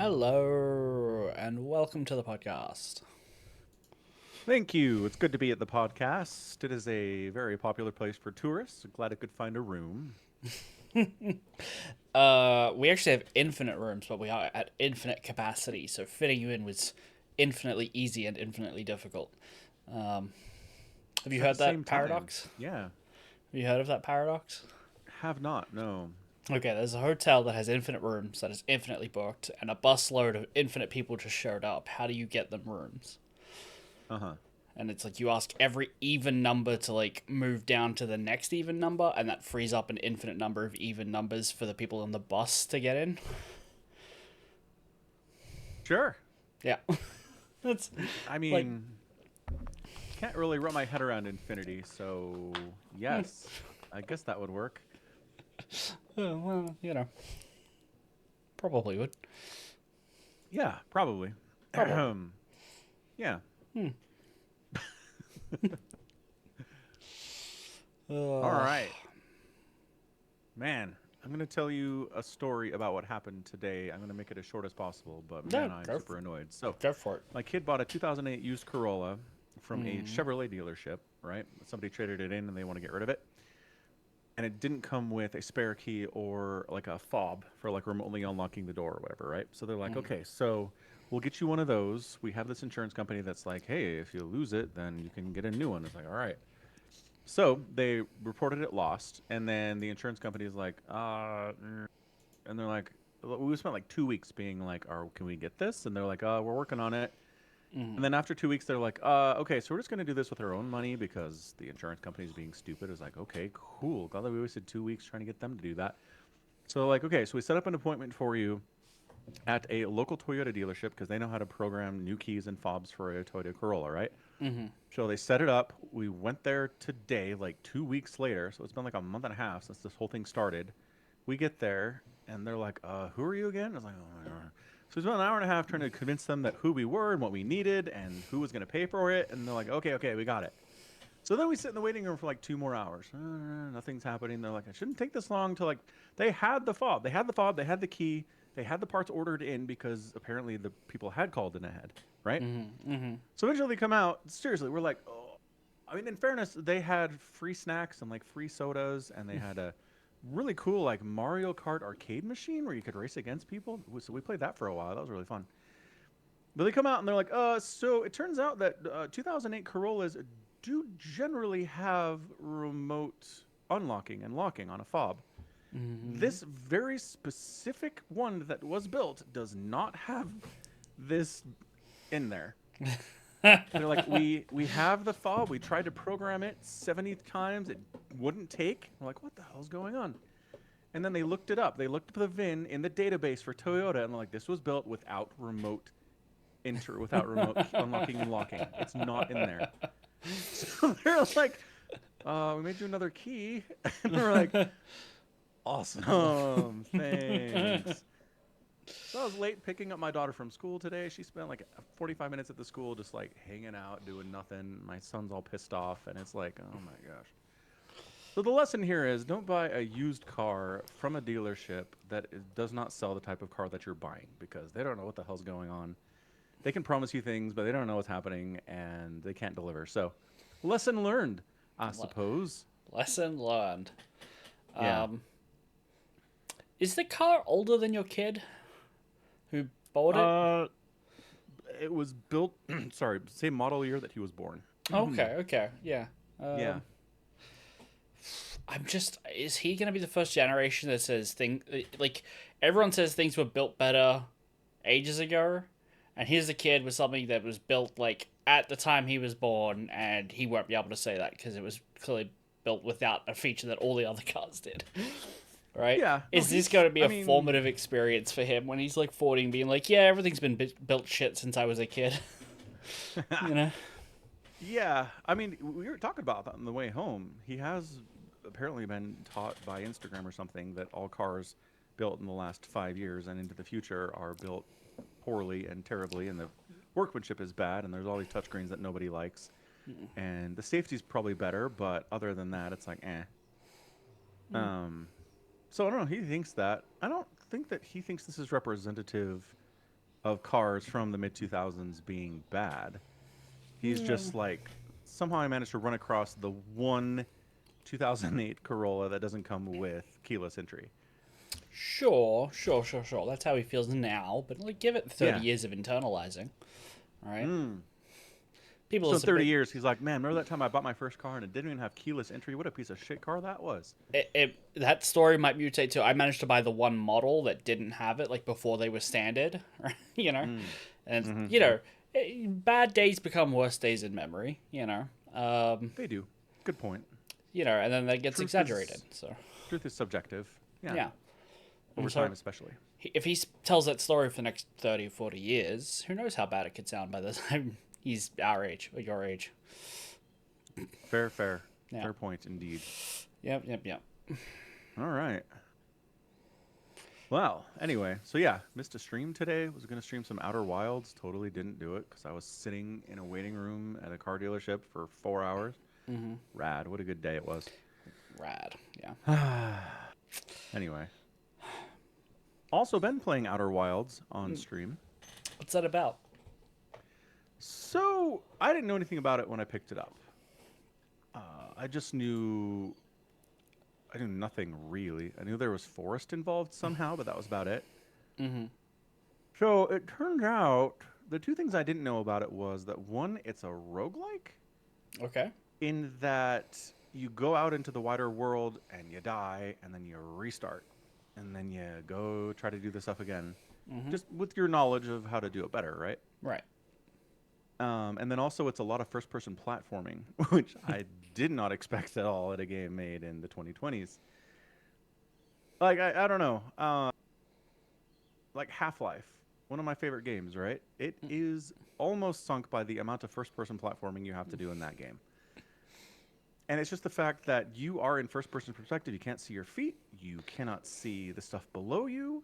Hello, and welcome to the podcast. Thank you. It's good to be at the podcast. It is a very popular place for tourists. Glad I could find a room. We actually have infinite rooms, but we are at infinite capacity, so fitting you in was infinitely easy and infinitely difficult. Um, have you At the heard same that time, paradox? yeah, Have you heard of that paradox? have not, no. Okay, there's a hotel that has infinite rooms that is infinitely booked, and a busload of infinite people just showed up. How do you get them rooms? Uh-huh. And it's like you ask every even number to like move down to the next even number, and that frees up an infinite number of even numbers for the people on the bus to get in. Sure. Yeah. That's I like, mean, can't really wrap my head around infinity, so yes, I guess that would work. well, probably would. Yeah, probably. Probably. Yeah. Hmm. All Uh, right. Man, I'm going to tell you a story about what happened today. I'm going to make it as short as possible, but man, no, I'm super annoyed. So, go for it. my kid bought a 2008 used Corolla from a Mm. Chevrolet dealership, right? Somebody traded it in and they want to get rid of it. And it didn't come with a spare key or like a fob for like remotely unlocking the door or whatever, right? So they're like, Mm. okay, so we'll get you one of those. We have this insurance company that's like, hey, if you lose it, then you can get a new one. It's like, all right. So they reported it lost. And then the insurance company is like, and they're like, we spent like 2 weeks being like, can we get this? And they're like, we're working on it. And Mm. then after 2 weeks, they're like, okay, so we're just going to do this with our own money because the insurance company is being stupid. It's like, okay, cool. Glad that we wasted 2 weeks trying to get them to do that. So they're like, okay, so we set up an appointment for you at a local Toyota dealership because they know how to program new keys and fobs for a Toyota Corolla, right? Mm-hmm. So they set it up. We went there today, like 2 weeks later. So it's been like a month and a half since this whole thing started. We get there and they're like, who are you again? I was like, oh my God. So we spent an hour and a half trying to convince them that who we were and what we needed and who was going to pay for it. And they're like, okay, we got it. So then we sit in the waiting room for like 2 more hours. Nothing's happening. They're like, it shouldn't take this long to like. They had the fob. They had the fob. They had the key. They had the parts ordered in because apparently the people had called in ahead, right? Mm-hmm. Mm-hmm. So eventually they come out. Seriously, we're like, oh. I mean, in fairness, they had free snacks and like free sodas, and they had a really cool like Mario Kart arcade machine where you could race against people. So we played that for a while. That was really fun. But they come out and they're like, so it turns out that 2008 Corollas do generally have remote unlocking and locking on a fob. Mm-hmm. This very specific one that was built does not have this in there. They're like, we have the fob. We tried to program it 70 times. It wouldn't take. We're like, what the hell's going on? And then they looked it up. They looked up the VIN in the database for Toyota, and they're like, this was built without remote unlocking and locking. It's not in there. So they're like, we made you another key. And we're like, awesome, thanks. So I was late picking up my daughter from school today. She spent like 45 minutes at the school just like hanging out, doing nothing. My son's all pissed off, and it's like, oh my gosh. So the lesson here is don't buy a used car from a dealership that does not sell the type of car that you're buying because they don't know what the hell's going on. They can promise you things, but they don't know what's happening and they can't deliver. So, lesson learned, I suppose. Lesson learned. Yeah. Um, is the car older than your kid who bought it? Uh, it was built. Sorry, same model year that he was born. Okay, okay, yeah. Yeah. I'm just, is he going to be the first generation that says like, everyone says things were built better ages ago, and here's a kid with something that was built, like, at the time he was born, and he won't be able to say that because it was clearly built without a feature that all the other cars did. Right? Yeah. No, Is this going to be I a mean, formative experience for him when he's like 40 and being like, yeah, everything's been built shit since I was a kid? you know? yeah. I mean, we were talking about that on the way home. He has apparently been taught by Instagram or something that all cars built in the last 5 years and into the future are built poorly and terribly, and the workmanship is bad, and there's all these touchscreens that nobody likes, and the safety's probably better, but other than that, it's like, eh. Um, so I don't know. He thinks that. I don't think that he thinks this is representative of cars from the mid 2000s being bad. He's just like, somehow I managed to run across the one 2008 Corolla that doesn't come with keyless entry. Sure. That's how he feels now, but like, give it 30 Yeah. years of internalizing, all right? Mm. People So are in 30 years, he's like, man, remember that time I bought my first car and it didn't even have keyless entry? What a piece of shit car that was. that story might mutate too. I managed to buy the one model that didn't have it, like before they were standard, you know, Mm. and Mm-hmm. bad days become worse days in memory, They do. Good point. and then that gets Truth exaggerated. is So truth is subjective. Yeah. yeah, Over and so time, especially. if he tells that story for the next 30 or 40 years, who knows how bad it could sound by the time he's our age or your age. Fair. Yeah. Fair point indeed. Yep. All right. Well, anyway, so yeah, missed a stream today. Was going to stream some Outer Wilds. Totally didn't do it because I was sitting in a waiting room at a car dealership for 4 hours. Mm-hmm. Rad. What a good day it was. Rad. Yeah. Anyway. Also been playing Outer Wilds on stream. What's that about? So, I didn't know anything about it when I picked it up. I just knew... I knew nothing, really. I knew there was forest involved somehow, but that was about it. Mm-hmm. So, it turns out... The two things I didn't know about it was that, one, it's a roguelike. Okay. In that you go out into the wider world and you die, and then you restart. And then you go try to do the stuff again. Mm-hmm. Just with your knowledge of how to do it better, right? Right. And then also it's a lot of first-person platforming, which I did not expect at all at a game made in the 2020s. Like, I don't know. Like Half-Life, one of my favorite games, right? It is almost sunk by the amount of first-person platforming you have to do in that game. And it's just the fact that you are in first-person perspective. You can't see your feet. You cannot see the stuff below you.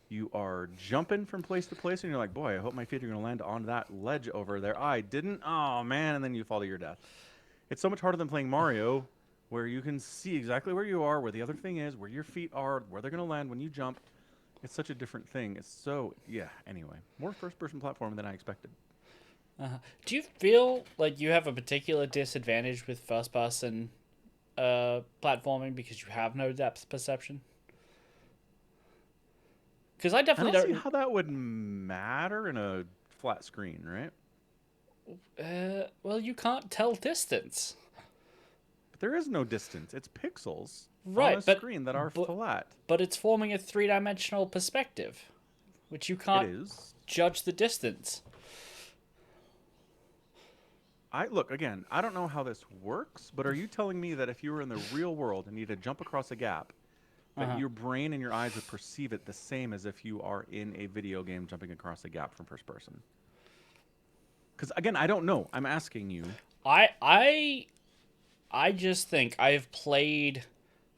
You are jumping from place to place, and you're like, boy, I hope my feet are going to land on that ledge over there. I didn't. Oh, man. And then you fall to your death. It's so much harder than playing Mario, where you can see exactly where you are, where the other thing is, where your feet are, where they're going to land when you jump. It's such a different thing. It's so, yeah, anyway. More first-person platform than I expected. Do you feel like you have a particular disadvantage with first-person platforming because you have no depth perception? Because I I definitely don't see don't. how that would matter in a flat screen, right? Well, you can't tell distance. But there is no distance. It's pixels Right, on a but- screen that are but- flat. But it's forming a three-dimensional perspective, which you It can't is. judge the distance. Look again. I don't know how this works, but are you telling me that if you were in the real world and you had to jump across a gap, that your brain and your eyes would perceive it the same as if you are in a video game jumping across a gap from first person? Because again, I don't know. I'm asking you. I just think I've played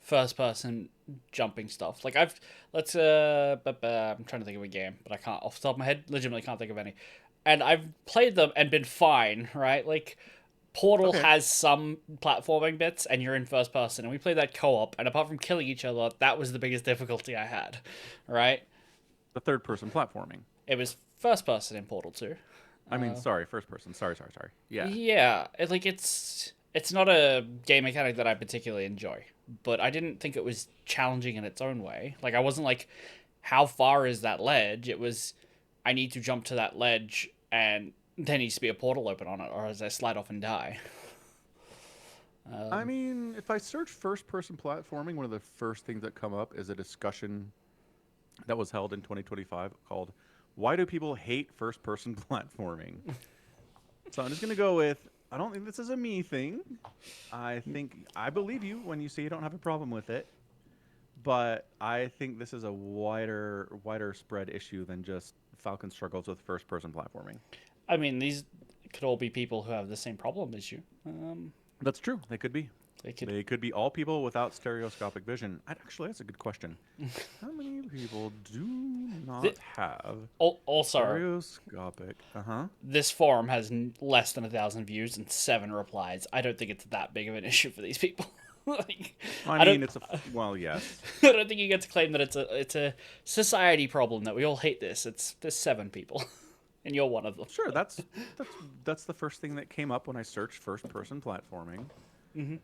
first person jumping stuff. Like I'm trying to think of a game, but I can't off the top of my head, legitimately can't think of any. And I've played them and been fine, right? Like Portal Okay. has some platforming bits and you're in first person, and we played that co-op, and apart from killing each other, that was the biggest difficulty I had. Right? The third person platforming. It was first person in Portal 2. I mean, sorry, first person. Sorry. Yeah. Yeah, it's not a game mechanic that I particularly enjoy, but I didn't think it was challenging in its own way. Like I wasn't like, how far is that ledge? It was, I need to jump to that ledge, and there needs to be a portal open on it, or as I slide off and die. I mean, if I search first person platforming, one of the first things that come up is a discussion that was held in 2025 called "Why Do People Hate First Person Platforming?" So I'm just gonna go with, I don't think this is a me thing. I believe you when you say you don't have a problem with it, but I think this is a wider spread issue than just Falcon struggles with first person platforming. I mean, these could all be people who have the same problem as you. That's true. They could be. They could. They could be all people without stereoscopic vision. Actually, that's a good question. How many people do not have Also, stereoscopic? this forum has less than 1,000 views and 7 replies. I don't think it's that big of an issue for these people. Like, I I mean, don't. well, yes. I don't think you get to claim that it's a society problem that we all hate this. There's 7 people, and you're one of them. Sure, that's the first thing that came up when I searched first-person platforming. Hmm.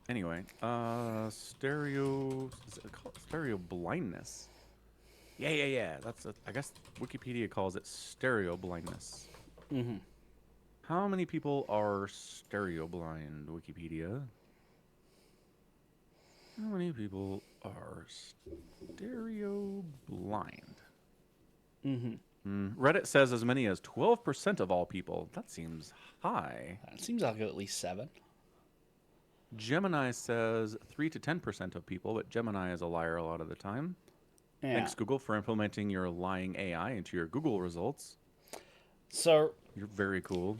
Anyway, stereo blindness. Yeah. I guess Wikipedia calls it stereo blindness. Hmm. How many people are stereo blind, Wikipedia? How many people are stereo blind? Hmm. Reddit says as many as 12% of all people. That seems high. It seems like at least 7. Gemini says 3 to 10% of people, but Gemini is a liar a lot of the time. Yeah. Thanks, Google, for implementing your lying AI into your Google results. So You're very cool.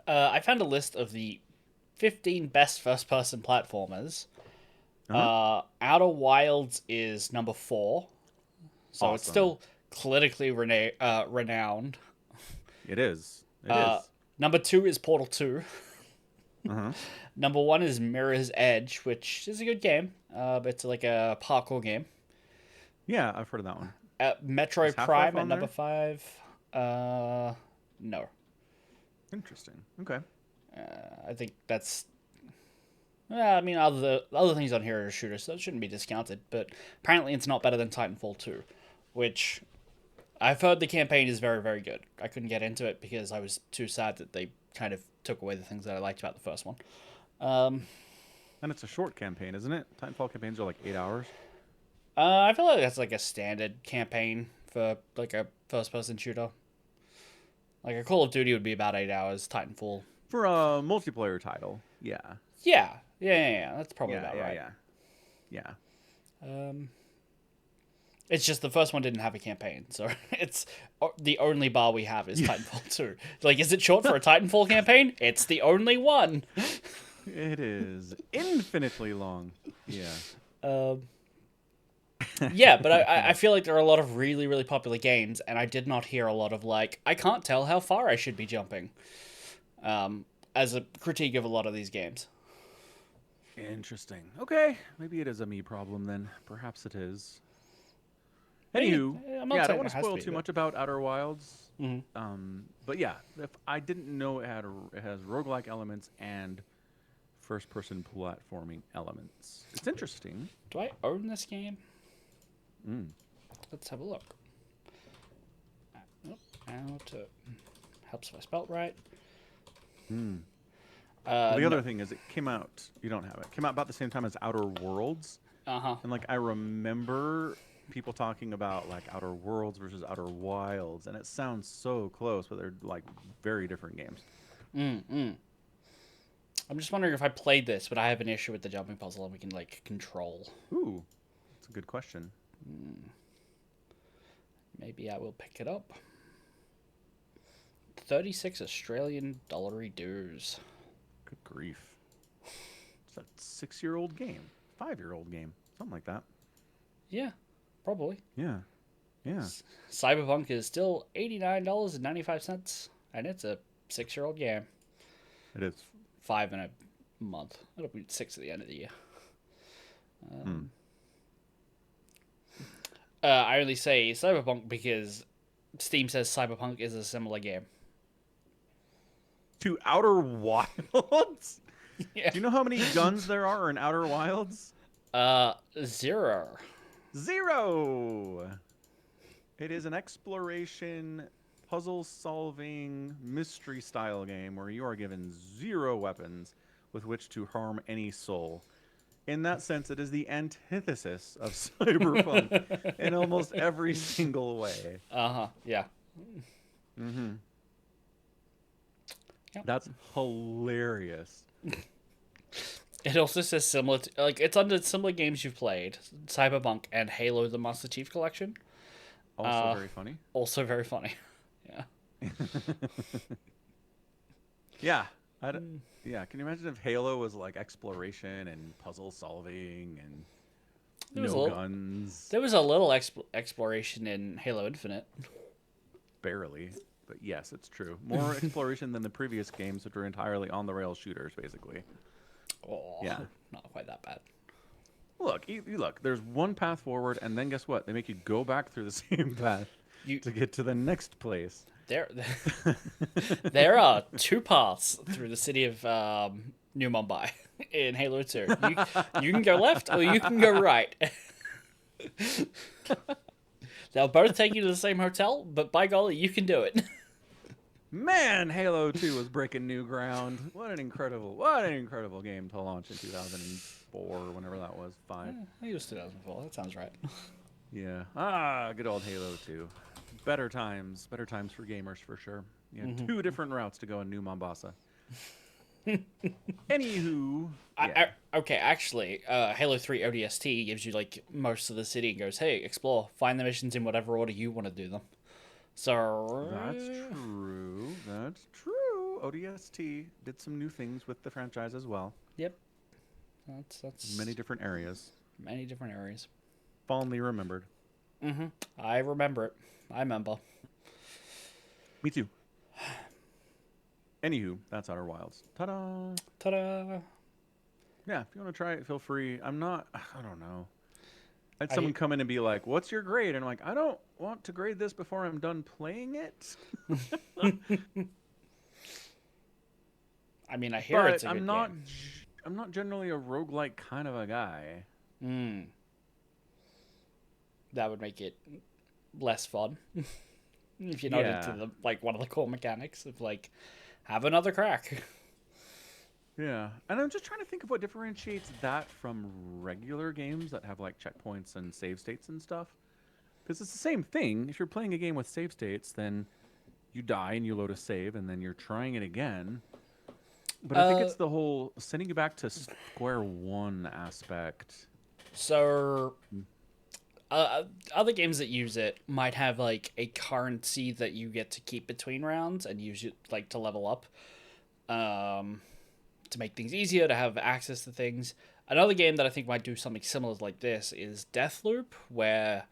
I found a list of the 15 best first-person platformers. Uh-huh. Outer Wilds is number 4, so it's Awesome. still clinically renowned. It is. It Uh, is. Number 2 is Portal 2. Uh-huh. Number 1 is Mirror's Edge, which is a good game. But it's like a parkour game. Yeah, I've heard of that one. Is Metroid Half-Life Prime at on number there? 5. No. Interesting. Okay. I think that's. I mean, other things on here are shooters, so it shouldn't be discounted. But apparently, it's not better than Titanfall 2, which I've heard the campaign is very, very good. I couldn't get into it because I was too sad that they kind of took away the things that I liked about the first one. And it's a short campaign, isn't it? Titanfall campaigns are like 8 hours. I feel like that's like a standard campaign for like a first-person shooter. Like a Call of Duty would be about 8 hours. Titanfall, For a multiplayer title. Yeah. yeah. That's probably Yeah, about yeah, right. yeah. Yeah. It's just the first one didn't have a campaign, so it's the only bar we have is Titanfall 2. Like, is it short for a Titanfall campaign? It's the only one. It is infinitely long. Yeah. Yeah, but I feel like there are a lot of really, really popular games, and I did not hear a lot of, like, I can't tell how far I should be jumping as a critique of a lot of these games. Interesting. Okay. Maybe it is a me problem then. Perhaps it is. Maybe, Anywho, I'm yeah, not I don't saying want it to has to spoil be, too but... much about Outer Wilds. Mhm. But yeah, if I didn't know it has roguelike elements and first-person platforming elements. It's interesting. Do I own this game? Mm. Let's have a look. Helps if I spelt right. Well, the No. other thing is, it came out. You don't have it. Came out about the same time as Outer Worlds, Uh-huh. and like I remember people talking about like Outer Worlds versus Outer Wilds, and it sounds so close, but they're like very different games. I'm just wondering if I played this, would I have an issue with the jumping puzzle and we can, like, control? Ooh, that's a good question. Maybe I will pick it up. 36 Australian dollary dues. Good grief. It's a 6-year-old game, 5-year-old game, something like that. Yeah, probably. Yeah, yeah. Cyberpunk is still $89.95, and it's a 6-year-old game. It is. 5 in a month. It'll be 6 at the end of the year. I only say Cyberpunk because Steam says Cyberpunk is a similar game. To Outer Wilds? Yeah. Do you know how many guns there are in Outer Wilds? 0. 0. It is an exploration, puzzle-solving, mystery-style game where you are given 0 weapons with which to harm any soul. In that sense, it is the antithesis of Cyberpunk in almost every single way. Yeah. Mm-hmm. Yep. That's hilarious. It also says similar to, like, it's under similar games you've played, Cyberpunk and Halo: The Master Chief Collection. Also very funny. Also very funny. Yeah. Yeah. Yeah. Can you imagine if Halo was like exploration and puzzle solving and guns? There was a little exploration in Halo Infinite. Barely. But yes, it's true. More exploration than the previous games, which were entirely on the rails shooters, basically. Oh. Yeah. not quite that bad. Look, look. There's one path forward, and then guess what? They make you go back through the same path You to get to the next place. there, there are two paths through the city of New Mumbai in Halo 2. You can go left or you can go right. They'll both take you to the same hotel, but by golly, you can do it. Man, Halo 2 was breaking new ground. What an incredible game to launch in 2004, whenever that was, 5. I think it was 2004. That sounds right. Yeah. Good old Halo 2. Better times for gamers for sure. Yeah, 2 different routes to go in New Mombasa. Anywho, yeah. Okay, actually, Halo 3 ODST gives you like most of the city and goes, "Hey, explore, find the missions in whatever order you want to do them." So That's true. That's true. ODST did some new things with the franchise as well. Yep, that's Many different areas. many different areas. Fondly remembered. I remember it. I remember. Me too. Anywho, that's Outer Wilds. Ta-da! Ta-da! Yeah, if you want to try it, feel free. I don't know. I had someone come in and be like, "What's your grade?" And I'm like, "I don't want to grade this before I'm done playing it." I mean, I hear it's a good game. I'm not generally a roguelike kind of a guy. That would make it less fun. If you're not into the like one of the core mechanics of like have another crack. Yeah, and I'm just trying to think of what differentiates that from regular games that have like checkpoints and save states and stuff. Because it's the same thing. If you're playing a game with save states, then you die and you load a save, and then you're trying it again. But I think it's the whole sending you back to square one aspect. So, other games that use it might have like a currency that you get to keep between rounds and use it like to level up. To make things easier, to have access to things. Another game that I think might do something similar like this is Deathloop, where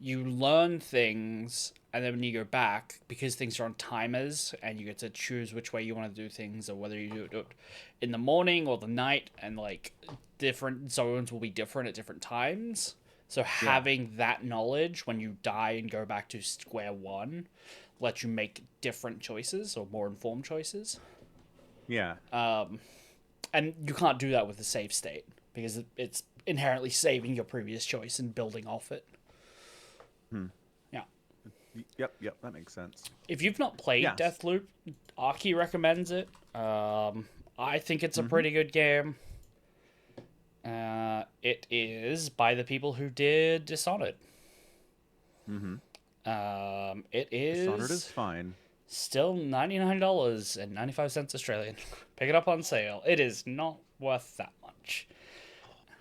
you learn things, and then when you go back, because things are on timers, and you get to choose which way you want to do things, or whether you do it in the morning or the night, and like different zones will be different at different times. So having that knowledge when you die and go back to square one lets you make different choices or more informed choices. Yeah. And you can't do that with the save state because it's inherently saving your previous choice and building off it. Yeah. Yep, that makes sense. If you've not played Deathloop, Aki recommends it. I think it's a pretty good game. It is by the people who did Dishonored. It is... Dishonored is fine. Still $99.95 Australian. Pick it up on sale. It is not worth that much.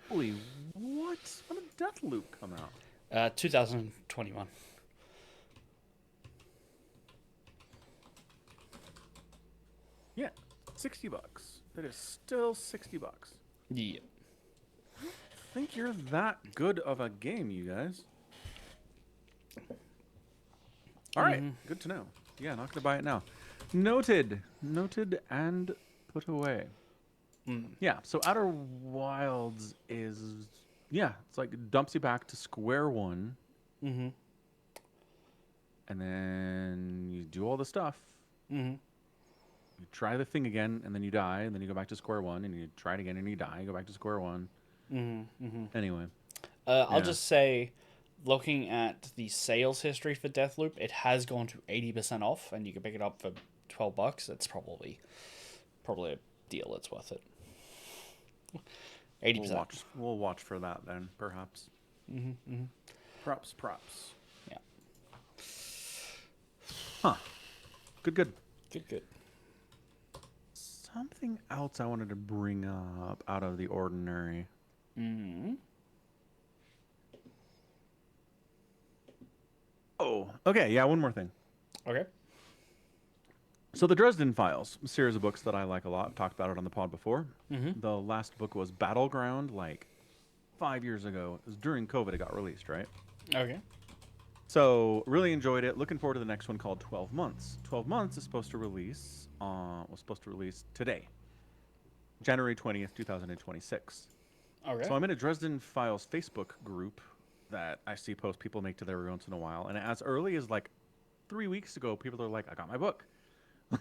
Holy, what? When did Deathloop come out? 2021. Yeah, $60. That is still $60. Yeah. I don't think you're that good of a game, you guys. All right, good to know. Yeah, not gonna buy it now. Noted and put away. Yeah, so Outer Wilds is it's like it dumps you back to square one. And then you do all the stuff. You try the thing again, and then you die, and then you go back to square one, and you try it again, and you die, go back to square one. Anyway. I'll just say, looking at the sales history for Deathloop, it has gone to 80% off, and you can pick it up for $12. That's probably a deal that's worth it. 80%. We'll watch for that then, perhaps. Props. Yeah. Huh. Good. Something else I wanted to bring up out of the ordinary. Oh, okay. Yeah, one more thing. Okay. So the Dresden Files, a series of books that I like a lot. I've talked about it on the pod before. The last book was Battleground, like 5 years ago. It was during COVID it got released, right? Okay. So really enjoyed it. Looking forward to the next one called 12 Months. 12 Months is supposed to release today. January 20th, 2026. Okay. So I'm in a Dresden Files Facebook group that I see posts people make to there every once in a while. And as early as like 3 weeks ago, people are like, I got my book.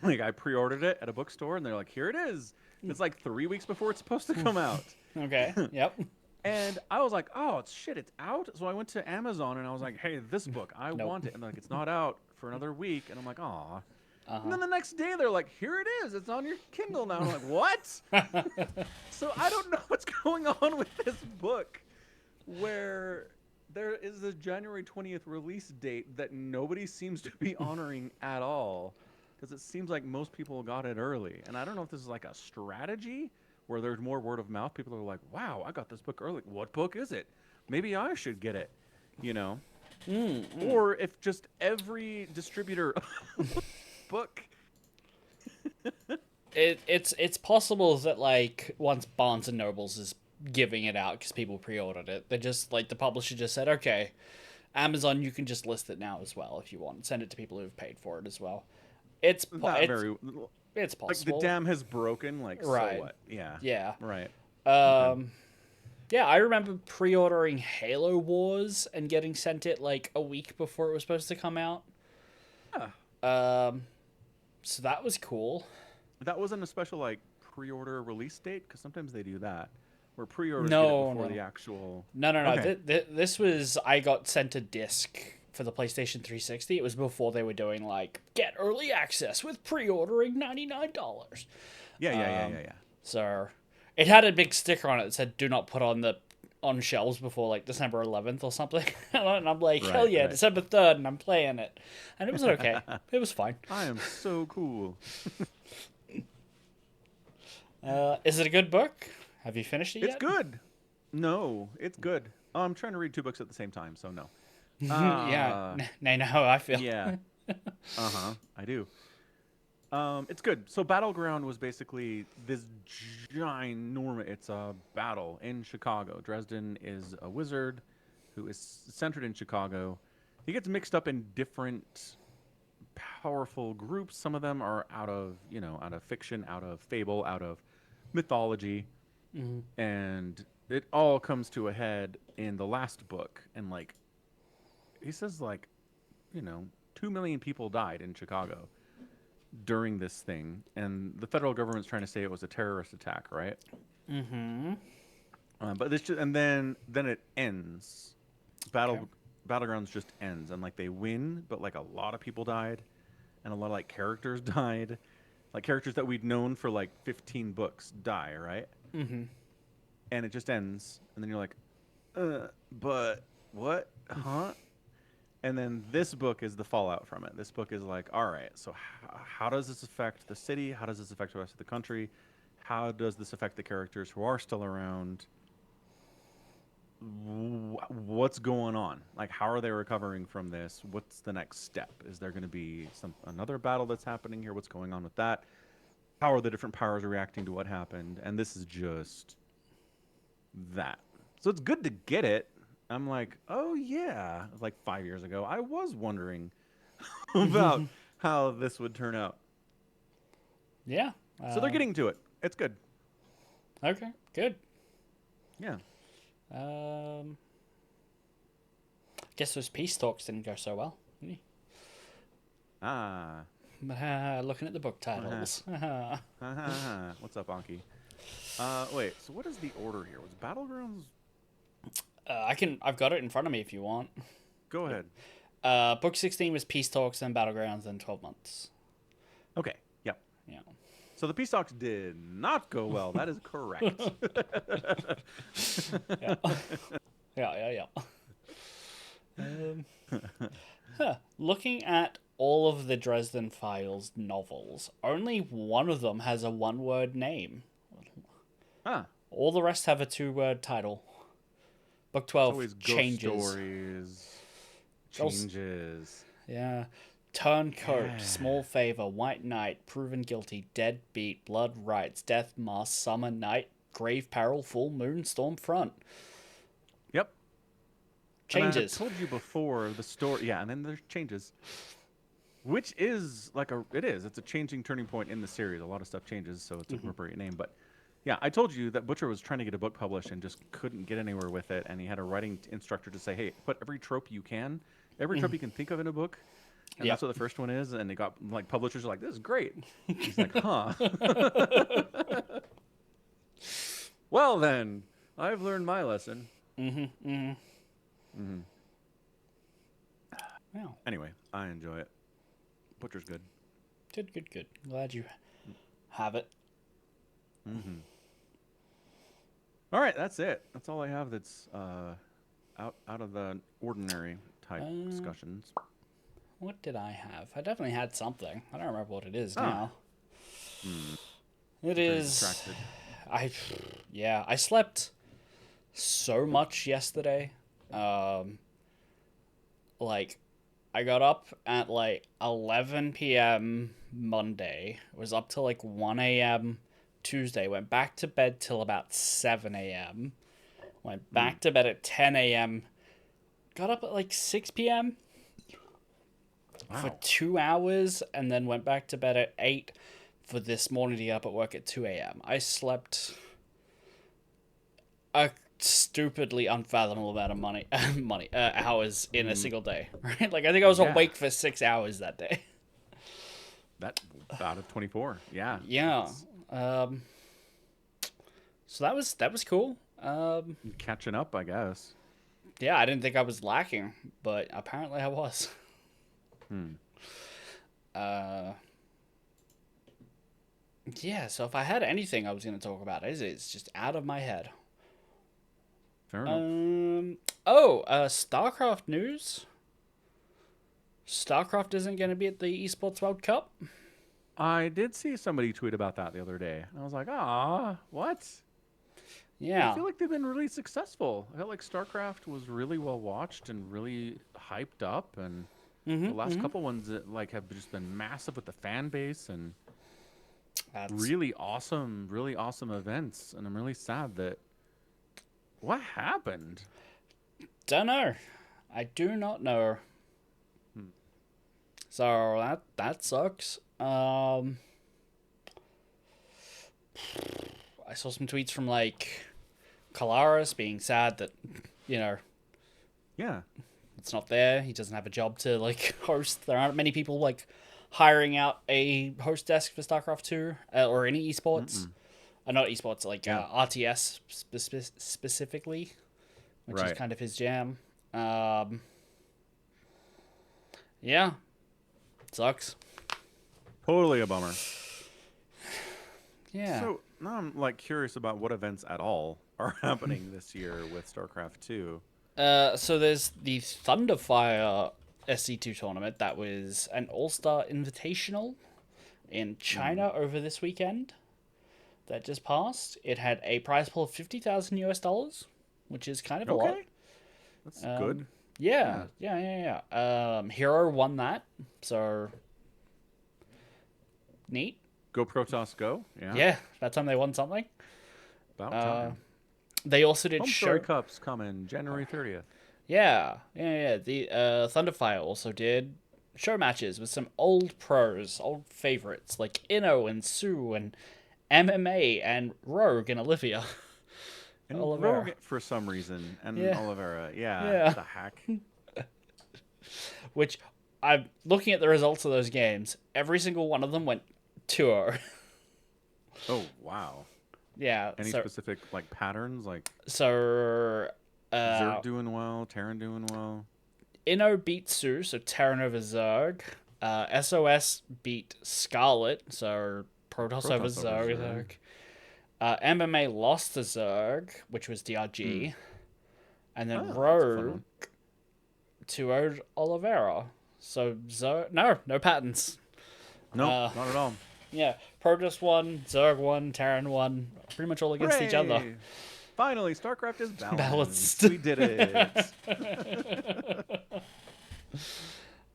Like I pre-ordered it at a bookstore and they're like, here it is. It's like 3 weeks before it's supposed to come out. Okay. Yep. And I was like, oh, shit, it's out. So I went to Amazon and I was like, hey, this book, I Nope. want it. And they're like, it's not out for another week. And I'm like, aw. And Uh then the next day they're like, here it is. It's on your Kindle now. And I'm like, what? huh. So I don't know what's going on with this book where there is a January 20th release date that nobody seems to be honoring at all because it seems like most people got it early. And I don't know if this is like a strategy where there's more word of mouth. People are like, wow, I got this book early. What book is it? Maybe I should get it, you know? Or if just every distributor book. It's possible that like once Barnes and Nobles is giving it out because people pre-ordered it, they just like the publisher just said, okay, Amazon, you can just list it now as well if you want. Send it to people who've paid for it as well. It's Not it's very it's like the possible. dam has broken. Like Right. so what? Yeah. Yeah. Right. Okay. Yeah, I remember pre-ordering Halo Wars and getting sent it like a week before it was supposed to come out. Yeah. So that was cool. That wasn't a special like pre-order release date because sometimes they do that where pre-orders get it No, before no, the actual. no. Okay. This was I got sent a disc for the PlayStation 360. It was before they were doing like get early access with pre-ordering $99. Yeah. So it had a big sticker on it that said "Do not put on shelves before like December 11th or something." And I'm like, hell Right. yeah, Right. December 3rd, and I'm playing it, and it was okay. It was fine. I am so cool. Is it a good book? Have you finished it It's yet? good. No, it's good. Oh, I'm trying to read two books at the same time, so no. Yeah, I know how I feel. Yeah. Uh-huh. I do. It's good. So Battleground was basically this ginormous. It's a battle in Chicago. Dresden is a wizard who is centered in Chicago. He gets mixed up in different powerful groups. Some of them are out of out of fiction, out of fable, out of mythology, and it all comes to a head in the last book. And like he says, like 2 million people died in Chicago during this thing, and the federal government's trying to say it was a terrorist attack, right? Mm-hmm. But this just, and then it ends. Okay. Battlegrounds just ends, and like they win, but like a lot of people died, and a lot of like characters died, like characters that we'd known for like 15 books die, right? Mm-hmm. And it just ends, and then you're like, but what, huh? And then this book is the fallout from it. This book is like, all right, so how does this affect the city? How does this affect the rest of the country? How does this affect the characters who are still around? What's going on? Like, how are they recovering from this? What's the next step? Is there going to be another battle that's happening here? What's going on with that? How are the different powers reacting to what happened? And this is just that. So it's good to get it. I'm like, oh yeah, like 5 years ago, I was wondering about how this would turn out. Yeah. So they're getting to it. It's good. Okay. Good. Yeah. Guess those peace talks didn't go so well. Ah. Looking at the book titles. What's up, Anki? Wait. So what is the order here? Was Battlegrounds? I've got it in front of me if you want. Go ahead. Book 16 was Peace Talks, then Battlegrounds, then 12 Months. Okay. Yep. Yeah. So the peace talks did not go well. That is correct. Yeah. Looking at all of the Dresden Files novels, only one of them has a one-word name. Huh. All the rest have a two-word title. Book It's 12 always ghost changes. stories. Ghost- Changes. Yeah. Turncoat, Yeah. Small Favor, White Knight, Proven Guilty, Deadbeat, Blood Rights, Death Mask, Summer Night, Grave Peril, Full Moon, Storm Front. Yep. Changes. And I told you before the story. Yeah, and then there's changes. Which is like it's a changing turning point in the series. A lot of stuff changes, so it's an appropriate name. But Yeah, I told you that Butcher was trying to get a book published and just couldn't get anywhere with it. And he had a writing instructor to say, "Hey, put every trope you can, every trope you can think of in a book." And that's Yep. what the first one is. And they got like publishers are like, "This is great." He's like, "Huh." Well then, I've learned my lesson. Mm-hmm. Mm-hmm. Hmm. Well, Anyway, I enjoy it. Butcher's good. good, good, good. Glad you have it. Hmm. All right, that's it. That's all I have. That's out of the ordinary type Uh, discussions. what did I have? I definitely had something. I don't remember what it is Ah, now. hmm. It Very is. distracted. I, yeah, I slept so much yesterday. Um, like, I got up at like 11 p.m. Monday. Was up till like 1 a.m. Tuesday. Went back to bed till about 7 a.m. Went Mm. back to bed at 10 a.m. Got up at like 6 p.m. for Wow. 2 hours and then went back to bed at 8 for this morning to get up at work at 2 a.m. I slept a stupidly unfathomable amount of hours in a Mm, single day, right? Like, I think I was yeah, awake for 6 hours that day. that out of 24. Yeah, Yeah. that's Um, so that was cool. catching up, I guess. Yeah, I didn't think I was lacking, but apparently I was. Hmm. Uh, yeah, so if I had anything I was going to talk about, it's just out of my head. Fair enough. Um. StarCraft news. StarCraft isn't going to be at the Esports World Cup. I did see somebody tweet about that the other day. I was like, ah, what? I Yeah. feel like they've been really successful. I felt like StarCraft was really well watched and really hyped up, and the Mm-hmm. last Mm-hmm. couple ones that like have just been massive with the fan base and That's really awesome events. And I'm really sad that what happened. don't know. I do not know. Hmm. So that sucks. I saw some tweets from like Kalaris being sad that you know Yeah. it's not there. He doesn't have a job to like host. There aren't many people like hiring out a host desk for StarCraft 2 or any esports. Mm-mm. Not esports, like Yeah. RTS specifically, which is Right. kind of his jam. Um, yeah, sucks. Totally a bummer. Yeah. So now I'm like curious about what events at all are happening this year with StarCraft 2. So there's the Thunderfire SC2 tournament that was an All-Star Invitational in Mm. China over this weekend that just passed. It had a prize pool of 50,000 US dollars, which is kind of a lot. Okay. That's good. Um, yeah, Yeah. yeah. Hero won that, so neat. Go Protoss go. Yeah. Yeah, that time they won something. About Uh, time. they also did Home Story show. Cups coming January 30th. Yeah. The Thunderfire also did show matches with some old pros, old favorites like Inno and Sue and MMA and Rogue and Olivia. And Oliveira. Rogue for some reason. And Yeah. Oliveira. Yeah. Yeah. The hack. Which I'm looking at the results of those games. Every single one of them went 2-0. Oh, wow. Yeah. Any specific like patterns? Like So Zerg doing well, Terran doing well? Inno beat Sue, so Terran over Zerg. SOS beat Scarlet, so Protoss over Protoss over Zerg. Zerg. MMA lost to Zerg, which was Hmm. DRG. And then Oh, that's a fun Rogue one. 2-0 Oliveira. So Zerg, no patterns. Nope, Uh, not at all. yeah, Protoss won, Zerg won, Terran won, pretry much all against each other. Hooray! Finally, StarCraft is balanced. Balanced. We did it.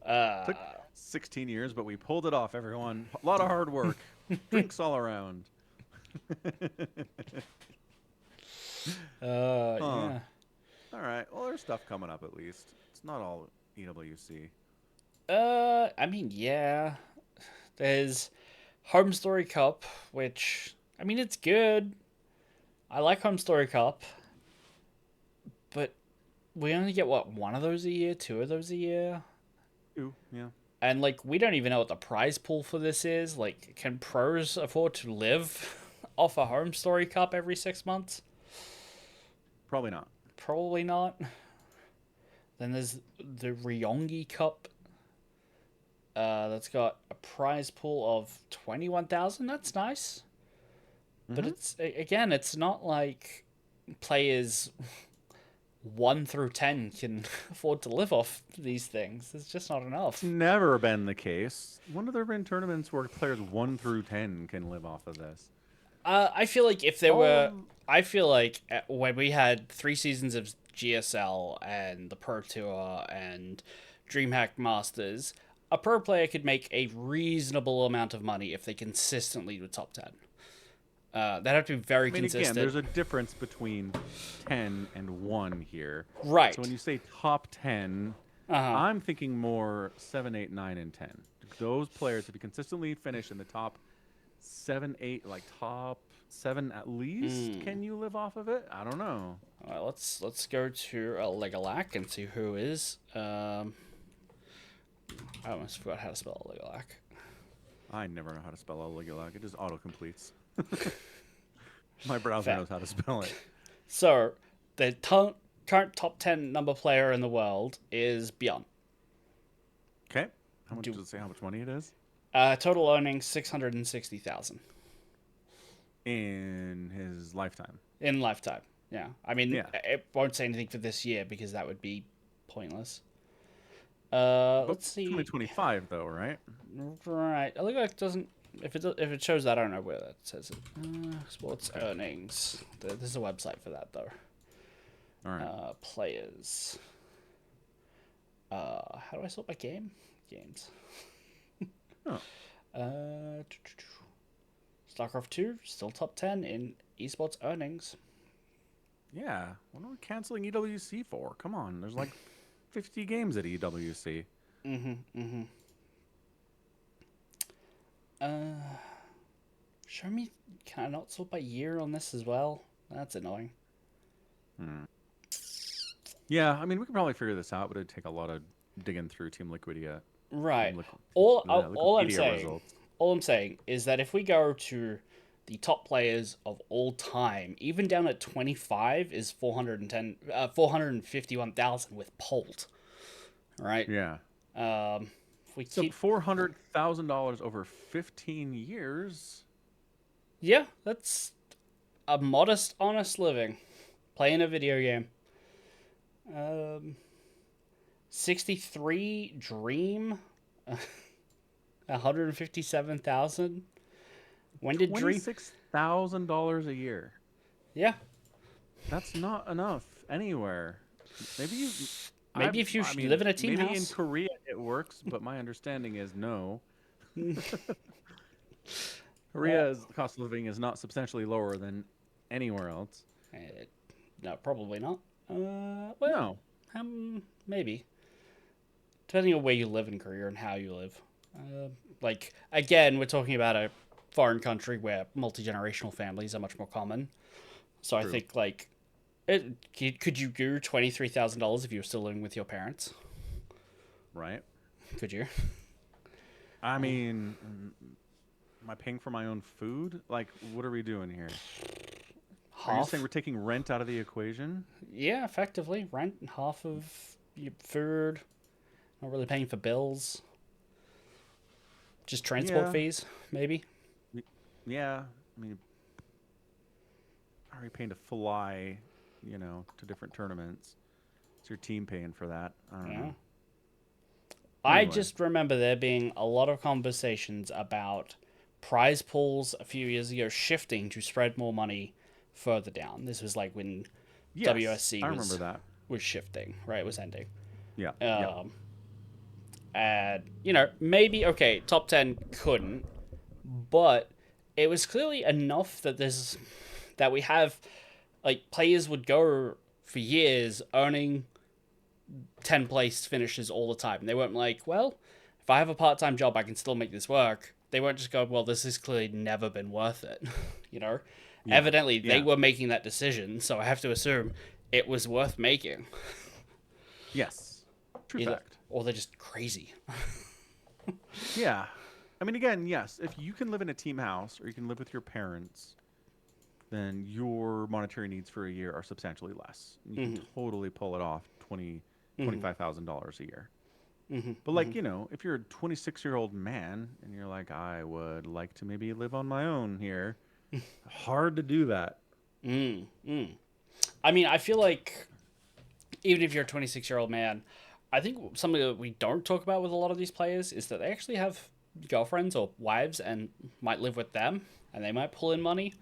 Uh, Took 16 years, but we pulled it off, everyone. A lot of hard work. Drinks all around. Huh. yeah. All right. Well, there's stuff coming up at least. It's not all EWC. I mean, yeah. There's Home Story Cup, which I mean, it's good. I like Home Story Cup, but we only get what, one of those a year, two of those a year, Ooh, yeah. and like we don't even know what the prize pool for this is. Like, can pros afford to live off a Home Story Cup every 6 months? Probably not. Probably not. Then there's the Ryongi Cup. That's got a prize pool of 21,000. That's nice, but Mm-hmm. it's not like players 1 through 10 can afford to live off these things. It's just not It's enough. never been the case. When have there been tournaments where players 1 through 10 can live off of this? I feel like if there All were, of I feel like when we had 3 seasons of GSL and the Pro Tour and DreamHack Masters, a pro player could make a reasonable amount of money if they consistently do top 10. They'd have to be very I mean, again, consistent. there's a difference between 10 and 1 here. So when Right. you say top 10, Uh huh. I'm thinking more 7, 8, 9, and 10. Those players, if you consistently finish in the top 7, 8, like top 7 at least, can you live off of it? I don't know. All right, let's go to Legalac and see who is. I almost forgot how to spell Legalac. I never know how to spell Oligolag. It just auto-completes. My browser Fair. knows how to spell it. So, the current top 10 number player in the world is Beyond. Okay. How much Do- does it say how much money it is? Total earnings 660,000 In his lifetime. in lifetime. Yeah, I mean, Yeah. it won't say anything for this year because that would be pointless. But Let's see. 2025 though, right? Right, I look like it doesn't. If it shows that, I don't know where that says it. Sports earnings. There's a website for that though. All right. Players. How do I sort by game? Games. Oh. StarCraft 2 still top 10 in esports earnings. Yeah. What are we canceling EWC for? Come on. There's like 50 games at EWC. Show me. Can I not sort by year on this as well? That's annoying. Yeah, I mean, we could probably figure this out, but it'd take a lot of digging through Team Liquidia. Right. Liqu- All I'm Liquipedia saying, results. all I'm saying is that if we go to the top players of all time, even down at 25 is 451,000 with Polt. Right. Yeah. If we So keep, $400,000 over 15 years. yeah, that's a modest, honest living, playing a video game. 63 Dream, 157,000. When did Dream? $26,000 a year. Yeah, That's not enough anywhere. Maybe you. maybe if you live in a team maybe in house. Korea it works, but my understanding is no. Korea's cost of living is not substantially lower than anywhere else. No, probably not. Well, No. maybe. Depending on where you live in Korea and how you live. Like, again, we're talking about a foreign country where multi-generational families are much more common. So I True. think, like, could you do $23,000 if you were still living with your parents? Right? Could you? I mean, am I paying for my own food? Like, what are we doing here? Are you Half? saying we're taking rent out of the equation? Yeah, effectively. Rent, half of your food. Not really paying for bills. Just transport Yeah. fees, maybe. Yeah. I mean, are you paying to fly, to different tournaments? Is your team paying for that? I don't Yeah. know. I Anyway. just remember there being a lot of conversations about prize pools a few years ago shifting to spread more money further down. This was like when Yes, WSC I remember that. was shifting, right? It was ending. Yeah. And, maybe, okay, top 10 couldn't, but it was clearly enough that we have, like, players would go for years earning 10 place finishes all the time. They weren't like, well, if I have a part-time job, I can still make this work. They won't just go, well, this has clearly never been worth it, you know? Yeah. Evidently, they Yeah. were making that decision, so I have to assume it was worth making. Yes. True Either, fact. or they're just crazy. Yeah. I mean, again, yes, if you can live in a team house or you can live with your parents, then your monetary needs for a year are substantially less. You can Hmm. totally pull it off Hmm. $25,000 a year. Hmm. But Hmm. like, if you're a 26-year-old man and you're like, I would like to maybe live on my own here, hard to do that. Mm. Mm. I mean, I feel like even if you're a 26-year-old man, I think something that we don't talk about with a lot of these players is that they actually have girlfriends or wives and might live with them, and they might pull in money.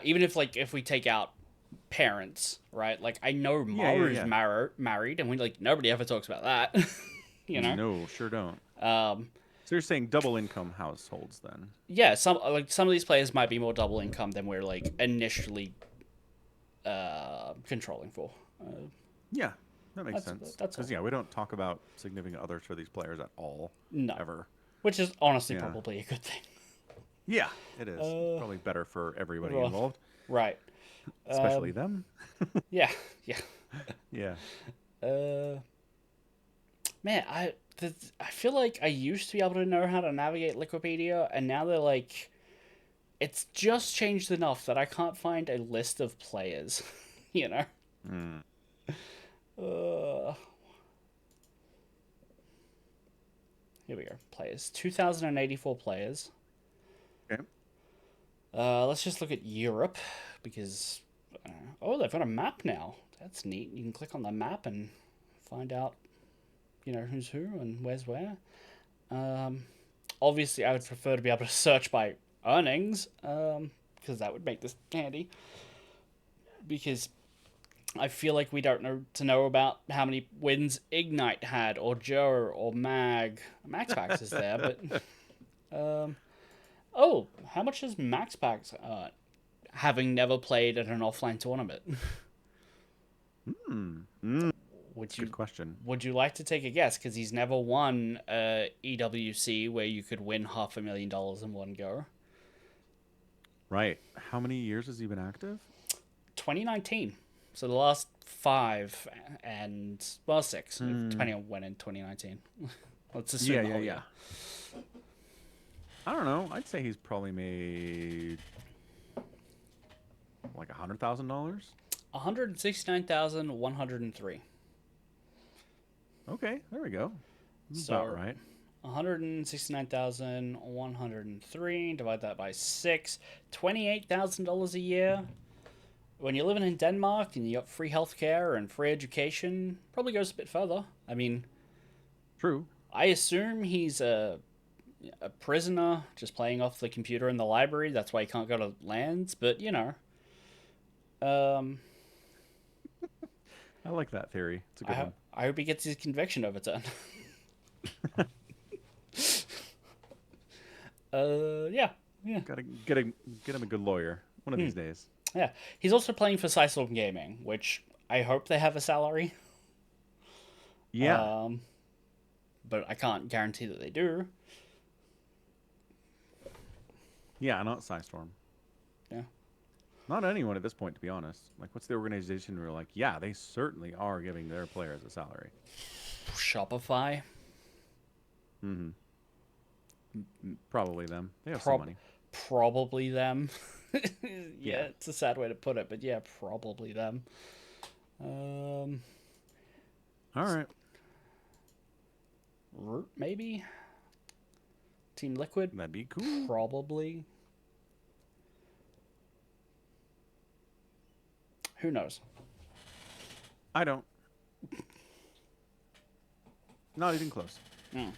Even if if we take out parents, right? Like I know Yeah, yeah, Maru's yeah. married, and we like nobody ever talks about that. you know. No, sure don't. Um, So you're saying double income households then? yeah, some of these players might be more double income than we're like initially controlling for. Yeah, that makes That's sense. that's Because all. yeah, we don't talk about significant others for these players at all, No, ever. which is honestly Yeah. probably a good thing. Yeah, it is. Uh, Probably better for everybody well, involved, right. especially Um, them. yeah, yeah. Yeah. Uh, man, I feel like I used to be able to know how to navigate Wikipedia, and now they're like, it's just changed enough that I can't find a list of players. you know. Mm. Uh, Here we go. Players. 2,084 players. Okay. Let's just look at Europe because oh, they've got a map now. That's neat. You can click on the map and find out, who's who and where's where. Um, Obviously, I would prefer to be able to search by earnings, because that would make this handy. Because I feel like we don't know about how many wins Ignite had, or Joe, or Mag. MaxPax is there, but um, oh, how much does MaxPax earn? Having never played at an offline tournament. Hmm. Mm. would That's a good you question. would you like to take a guess? Because he's never won EWC where you could win $500,000 in one go. Right. How many years has he been active? 2019. So the last five and well six, Hmm. depending on when in 2019. Let's Yeah, assume the yeah, whole yeah. year. I don't know. I'd say he's probably made like $100,000. 169,103. Okay, there we go. This is about So right. 169,103, divide that by 6, $28,000 a year. When you're living in Denmark and you got free healthcare and free education, probably goes a bit further. I mean, True. I assume he's a prisoner just playing off the computer in the library. That's why he can't go to lands, but um, I like that theory. It's a good one. I hope he gets his conviction overturned. Yeah, yeah, Gotta get him a good lawyer one of these days. yeah. He's also playing for System Gaming, which I hope they have a salary. Yeah. Um, but I can't guarantee that they do. Yeah, not Psystorm. Yeah. Not anyone at this point, to be honest. Like, what's the organization where, like, yeah, they certainly are giving their players a salary. Shopify. Mm-hmm. Probably them. They have some Prob- money. Probably them. Yeah. It's a sad way to put it, but yeah, probably them. Um, All right. Root maybe. Team Liquid That'd be cool. probably. Who knows? I don't. Not even close. Mm.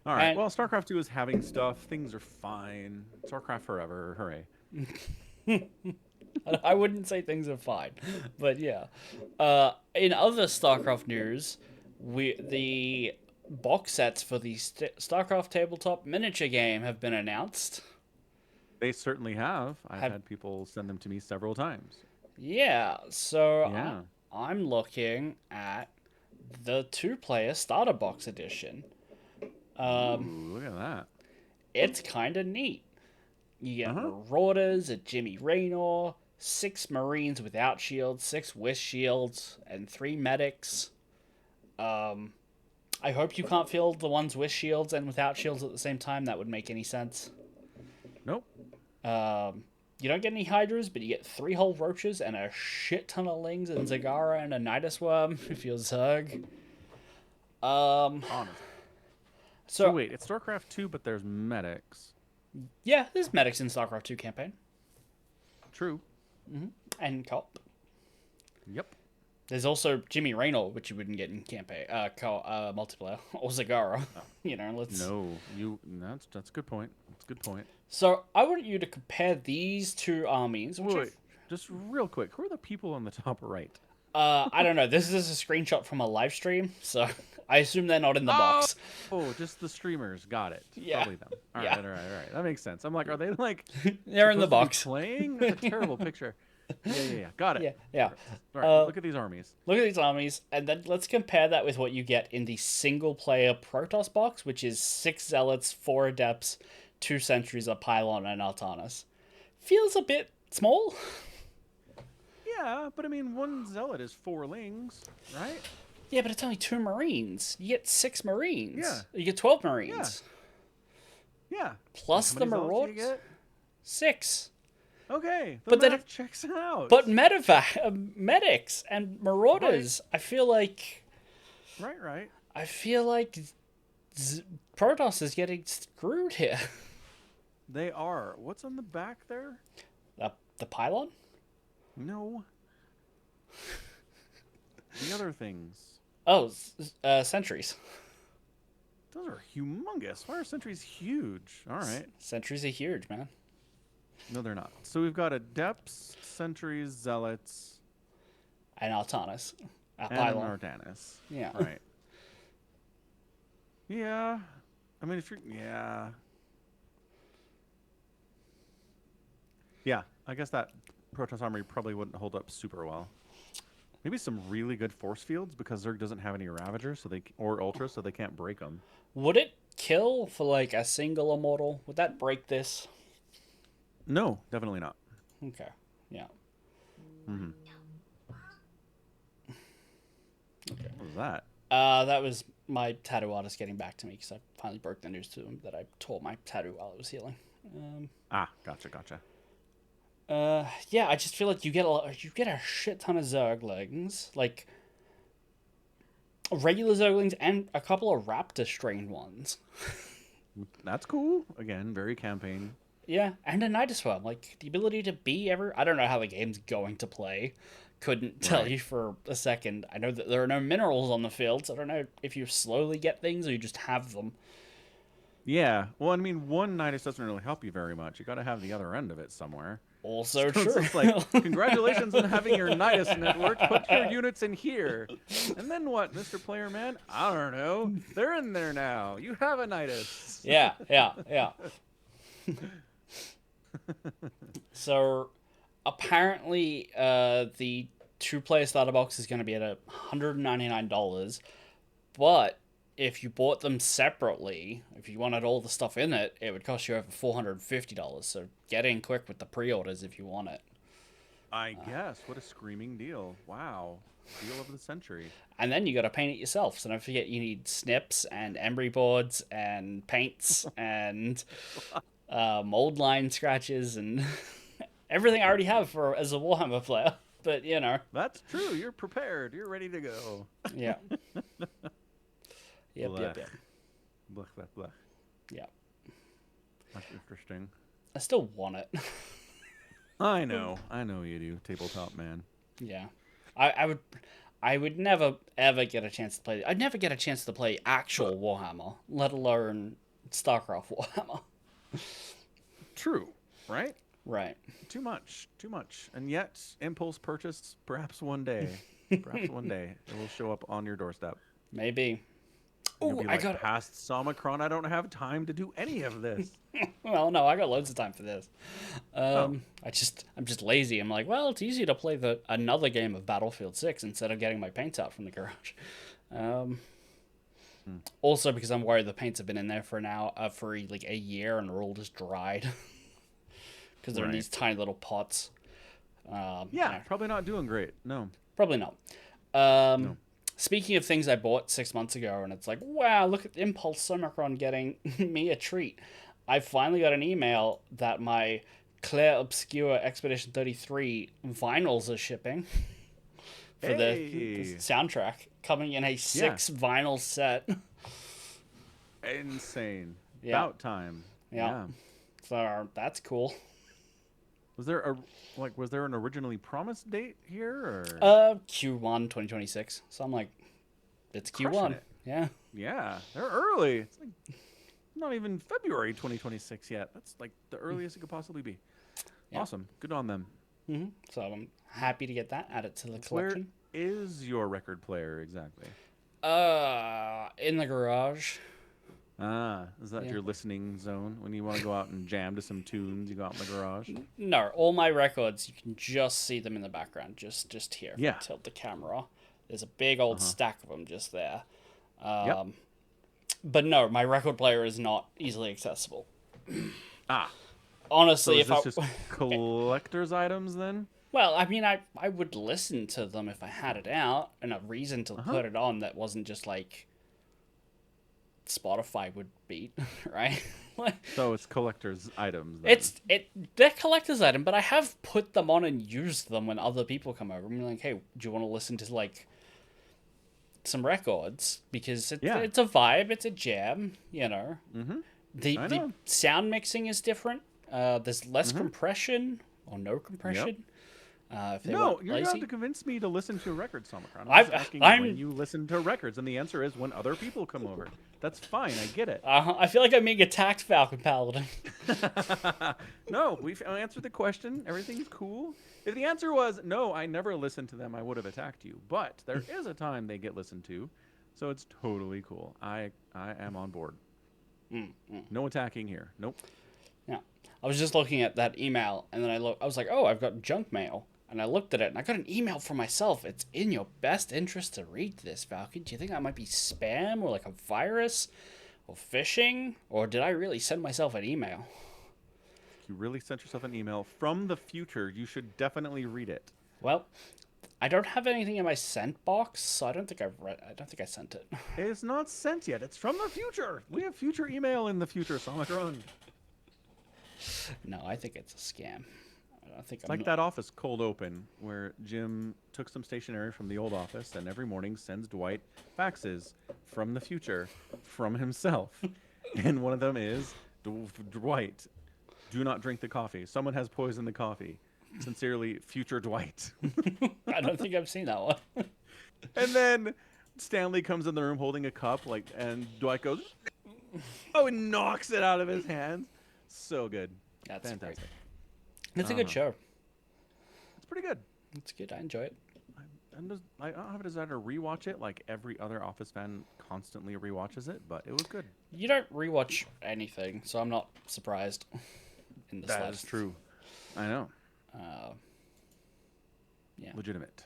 All right. And Well, StarCraft 2 is having stuff. Things are fine. StarCraft forever. Hooray. I wouldn't say things are fine, but yeah. In other StarCraft news, the box sets for the StarCraft tabletop miniature game have been announced. They certainly have. I've Have had people send them to me several times. Yeah, so Yeah. I'm looking at the two-player starter box edition. Ooh, look at that. It's kind of neat. You get Uh-huh. Marauders, a Jimmy Raynor, 6 Marines without shields, 6 with shields, and 3 medics. I hope you can't field the ones with shields and without shields at the same time. That would make any sense. Nope. You don't get any Hydras, but you get 3 whole Roaches and a shit ton of Lings and Zagara and a Nidus Worm if you're Zerg. Honest. So So, wait, it's StarCraft 2, but there's medics. yeah, there's medics in StarCraft 2 campaign. True. And co-op. Yep. There's also Jimmy Raynor, which you wouldn't get in campaign, multiplayer, or Zagara. You know, let's. No, that's a good point. That's a good point. So I want you to compare these 2 armies. Which Wait, just real quick, who are the people on the top right? I don't know. This is a screenshot from a live stream, so I assume they're not in the box. Oh, just the streamers. Got it. Yeah. Probably them. All right, all right. That makes sense. I'm like, are they like They're in the supposed to be box. playing? That's a terrible picture. Yeah. Got it. Yeah. All right, look at these armies. Look at these armies, and then let's compare that with what you get in the single-player Protoss box, which is 6 Zealots, 4 Adepts, 2 Sentries, a Pylon, and Artanis. Feels a bit small. Yeah, but I mean, 1 zealot is 4 lings, right? Yeah, but it's only 2 Marines. You get 6 Marines. Yeah. You get 12 Marines. Yeah. Plus How the many zealots do you Marauders. get? 6. Okay, But then math checks out. But medics and Marauders, I feel like Right. Protoss is getting screwed here. They are. What's on the back there? The Pylon? No. The other things. Oh, Sentries. Those are humongous. Why are sentries huge? All right. Sentries are huge, man. No, they're not. So we've got adepts, sentries, zealots, And Artanis. and Pylon. an Artanis. Yeah. Right. Yeah. I mean, if you're... Yeah. Yeah. I guess that Protoss armory probably wouldn't hold up super well. Maybe some really good force fields because Zerg doesn't have any Ravagers or Ultras, so they can't break them. Would it kill for like a single immortal? Would that break this? No, definitely not. Okay. Yeah. Mm-hmm. Okay. What was that? That was my tattoo artist getting back to me because I finally broke the news to him that I tore my tattoo while I was healing. Gotcha. Yeah, I just feel like you get a shit ton of Zerglings, like regular Zerglings and a couple of Raptor strained ones. That's cool. Again, very campaign. Yeah, and a Nidus Worm, like the ability to be I don't know how the game's going to play. Couldn't tell you for a second. I know that there are no minerals on the field, so I don't know if you slowly get things or you just have them. Yeah. Well, I mean, one Nidus doesn't really help you very much. You got to have the other end of it somewhere. Also So true. it's like, congratulations on having your Nidus network. Put your units in here. And then what, Mr. Player Man? I don't know. They're in there now. You have a Nidus. Yeah. So apparently the 2-player starter box is going to be at $199, but if you bought them separately, if you wanted all the stuff in it, it would cost you over $450. So get in quick with the pre-orders if you want it. I guess. What a screaming deal. Wow. Deal of the century. And then you got to paint it yourself. So don't forget you need snips and embry boards and paints and mold line scratches and everything I already have as a Warhammer player. But, you know. That's true. You're prepared. You're ready to go. Yeah. Yep. Blah, blah, blah. Yeah. That's interesting. I still want it. I know you do, tabletop man. Yeah. I would never ever get a chance to play. I'd never get a chance to play actual Warhammer, let alone StarCraft Warhammer. True, right? Right. Too much. And yet, impulse purchase, perhaps one day. It will show up on your doorstep. Maybe. Oh, I got past Somicron. I don't have time to do any of this. Well, no, I got loads of time for this. I'm just lazy. I'm like, well, it's easy to play another game of Battlefield 6 instead of getting my paints out from the garage. Also because I'm worried the paints have been in there for like a year and are all just dried. because they're in Right. these tiny little pots. Yeah, probably not doing great. No, Probably not. Um, no. Speaking of things I bought 6 months ago, and it's like, wow, look at Impulse Omicron getting me a treat. I finally got an email that my Claire Obscure Expedition 33 vinyls are shipping for the Hey, soundtrack, coming in a yeah, 6 vinyl set. insane. Yeah, About time. yeah. Yeah. So that's cool. Was there was there an originally promised date here or Q1 2026. So I'm like, it's crushing Q1. it? Yeah. Yeah, they're early. It's like not even February 2026 yet. That's like the earliest it could possibly be. Yeah. Awesome. Good on them. So I'm happy to get that added to the Where collection. is your record player exactly? In the garage. Ah, is that Yeah. your listening zone when you want to go out and jam to some tunes? You go out in the garage. No, all my records, you can just see them in the background, just here. If Yeah. I tilt the camera. There's a big old Uh-huh. stack of them just there. Yep. But no, my record player is not easily accessible. Ah, so Honestly, is if I this just collector's items then? well, I mean, I would listen to them if I had it out and a reason to Uh-huh. put it on that wasn't just like Spotify would beat, right? Like, So it's collector's items then. they're collector's item, but I have put them on and used them when other people come over. I'm like, hey, do you want to listen to like some records? Because Yeah. it's a vibe, it's a jam, you know. Mm-hmm. The I the know. sound mixing is different. There's less compression or no compression. If they No, weren't you're lazy. going to convince me to listen to records, Omicron. I'm I've- just asking I'm- when you listen to records, and the answer is when other people come over. That's fine. I get it. I feel like I'm being attacked, Falcon Paladin. No, we've answered the question. Everything's cool. If the answer was no, I never listened to them, I would have attacked you. But there is a time they get listened to, so it's totally cool. I am on board. No attacking here. Nope. Yeah. I was just looking at that email, and then I was like, oh, I've got junk mail. And I looked at it, and I got an email from myself. It's in your best interest to read this, Falcon. Do you think that might be spam or like a virus or phishing? Or did I really send myself an email? If you really sent yourself an email from the future, you should definitely read it. Well, I don't have anything in my sent box, so I don't think I don't think I sent it. It's not sent yet. It's from the future. We have future email in the future, Omicron. No, I think it's a scam. I don't think It's like that office cold open where Jim took some stationery from the old office and every morning sends Dwight faxes from the future from himself. And one of them is, Dwight, do not drink the coffee. Someone has poisoned the coffee. Sincerely, future Dwight. I don't think I've seen that one. And then Stanley comes in the room holding a cup, and Dwight goes, oh, and knocks it out of his hands. So good. That's great. Fantastic. It's a good show. It's pretty good. It's good. I enjoy it. I don't have a desire to rewatch it like every other Office fan constantly rewatches it, but it was good. You don't rewatch anything, so I'm not surprised in the That slightest. is true. I know. Yeah. Legitimate.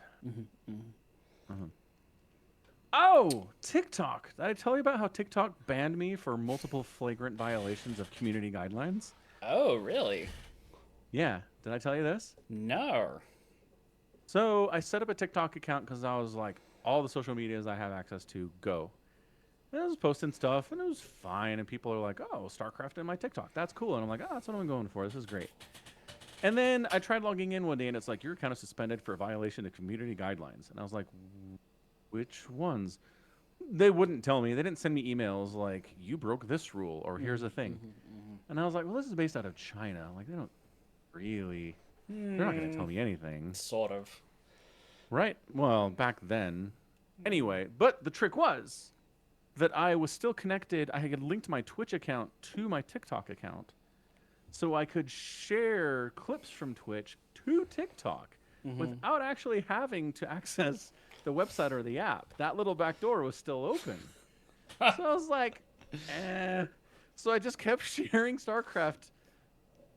Oh, TikTok. Did I tell you about how TikTok banned me for multiple flagrant violations of community guidelines? Oh, really? Yeah. Did I tell you this? No. So I set up a TikTok account because I was like, all the social medias I have access to, go. And I was posting stuff, and it was fine. And people are like, oh, StarCraft in my TikTok. That's cool. And I'm like, oh, that's what I'm going for. This is great. And then I tried logging in one day, and it's like, your account is suspended for a violation of community guidelines. And I was like, which ones? They wouldn't tell me. They didn't send me emails like, you broke this rule, or here's a thing. And I was like, well, this is based out of China. Like, they don't really, they're not going to tell me anything. Sort of. Right? Well, back then. Anyway, but the trick was that I was still connected. I had linked my Twitch account to my TikTok account. So I could share clips from Twitch to TikTok without actually having to access the website or the app. That little back door was still open. So I was like, eh. So I just kept sharing StarCraft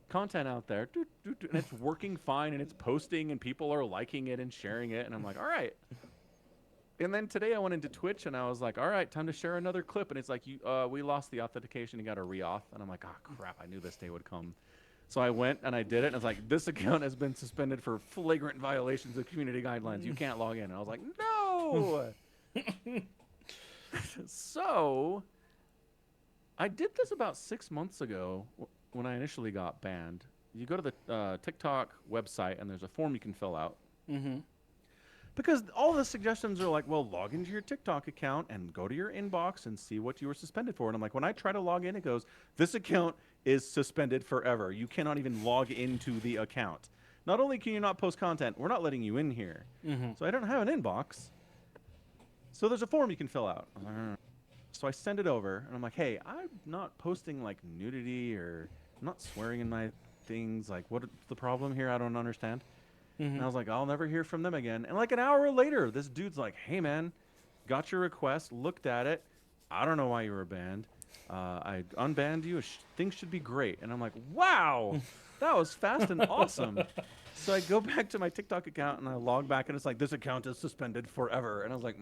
content out there. And it's working fine, and it's posting, and people are liking it and sharing it. And I'm like, all right. And then today I went into Twitch, and I was like, all right, time to share another clip. And it's like, we lost the authentication. You got to re-auth. And I'm like, oh, crap. I knew this day would come. So I went and I did it, and it's like, this account has been suspended for flagrant violations of community guidelines. You can't log in. And I was like, no. So I did this about 6 months ago when I initially got banned. You go to the TikTok website, and there's a form you can fill out. Mm-hmm. Because all the suggestions are like, well, log into your TikTok account and go to your inbox and see what you were suspended for. And I'm like, when I try to log in, it goes, this account is suspended forever. You cannot even log into the account. Not only can you not post content, we're not letting you in here. Mm-hmm. So I don't have an inbox. So there's a form you can fill out. So I send it over, and I'm like, hey, I'm not posting like nudity, or I'm not swearing in my things. Like, what's the problem here? I don't understand. Mm-hmm. And I was like, I'll never hear from them again. And like an hour later, this dude's like, hey, man, got your request, looked at it. I don't know why you were banned. I unbanned you. Things should be great. And I'm like, wow, that was fast and awesome. So I go back to my TikTok account, and I log back, and it's like, this account is suspended forever. And I was like,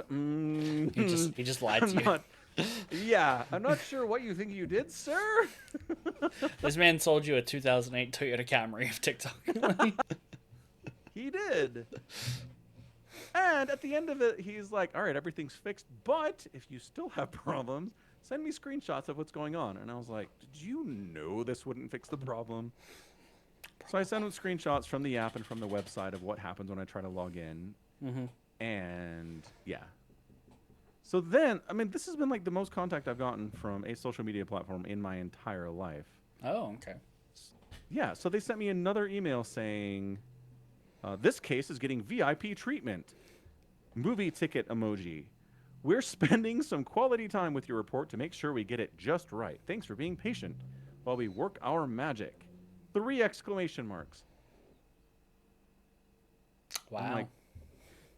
He just lied to you. Yeah, I'm not sure what you think you did, sir. This man sold you a 2008 Toyota Camry of TikTok. He did. And at the end of it, he's like, all right, everything's fixed, but if you still have problems, send me screenshots of what's going on. And I was like, did you know this wouldn't fix the problem? So I sent him screenshots from the app and from the website of what happens when I try to log in. Mm-hmm. And yeah. So then, I mean, this has been like the most contact I've gotten from a social media platform in my entire life. Oh, okay. Yeah, so they sent me another email saying, this case is getting VIP treatment. Movie ticket emoji. We're spending some quality time with your report to make sure we get it just right. Thanks for being patient while we work our magic. 3 exclamation marks. Wow. I'm like,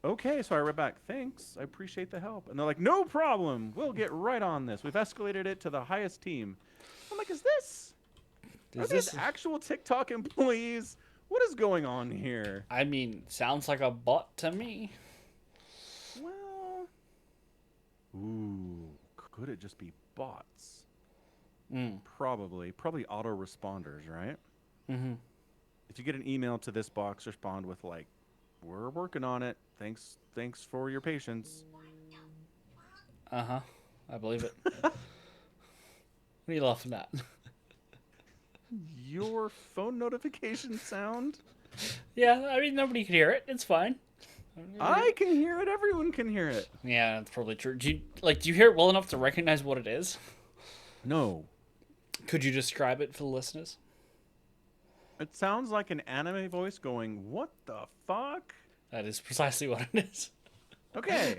okay, so I wrote back, thanks, I appreciate the help. And they're like, no problem, we'll get right on this. We've escalated it to the highest team. I'm like, are these actual TikTok employees? What is going on here? I mean, sounds like a bot to me. Well, could it just be bots? Probably autoresponders, right? Mm-hmm. If you get an email to this box, respond with like, we're working on it. Thanks for your patience. Uh-huh. I believe it. What are you laughing at? Your phone notification sound? Yeah, I mean, nobody can hear it. It's fine. I can hear it. Everyone can hear it. Yeah, that's probably true. Do you hear it well enough to recognize what it is? No. Could you describe it for the listeners? It sounds like an anime voice going, what the fuck? That is precisely what it is. Okay.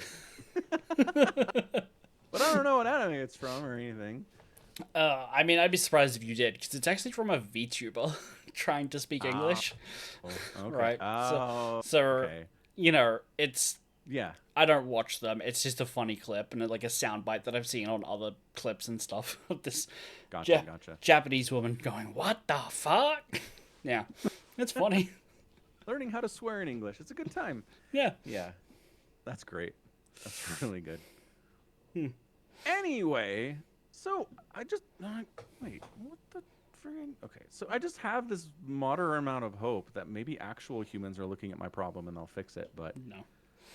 But I don't know what anime it's from or anything. I mean, I'd be surprised if you did, because it's actually from a VTuber trying to speak English. Okay. Right. So okay. You know, it's... Yeah. I don't watch them. It's just a funny clip and like a soundbite that I've seen on other clips and stuff of this Gotcha. Japanese woman going, what the fuck? Yeah. It's funny. Learning how to swear in English. It's a good time. Yeah. Yeah. That's great. That's really good. Anyway, so I just... wait, what the friggin... Okay, so I just have this moderate amount of hope that maybe actual humans are looking at my problem and they'll fix it, but... No.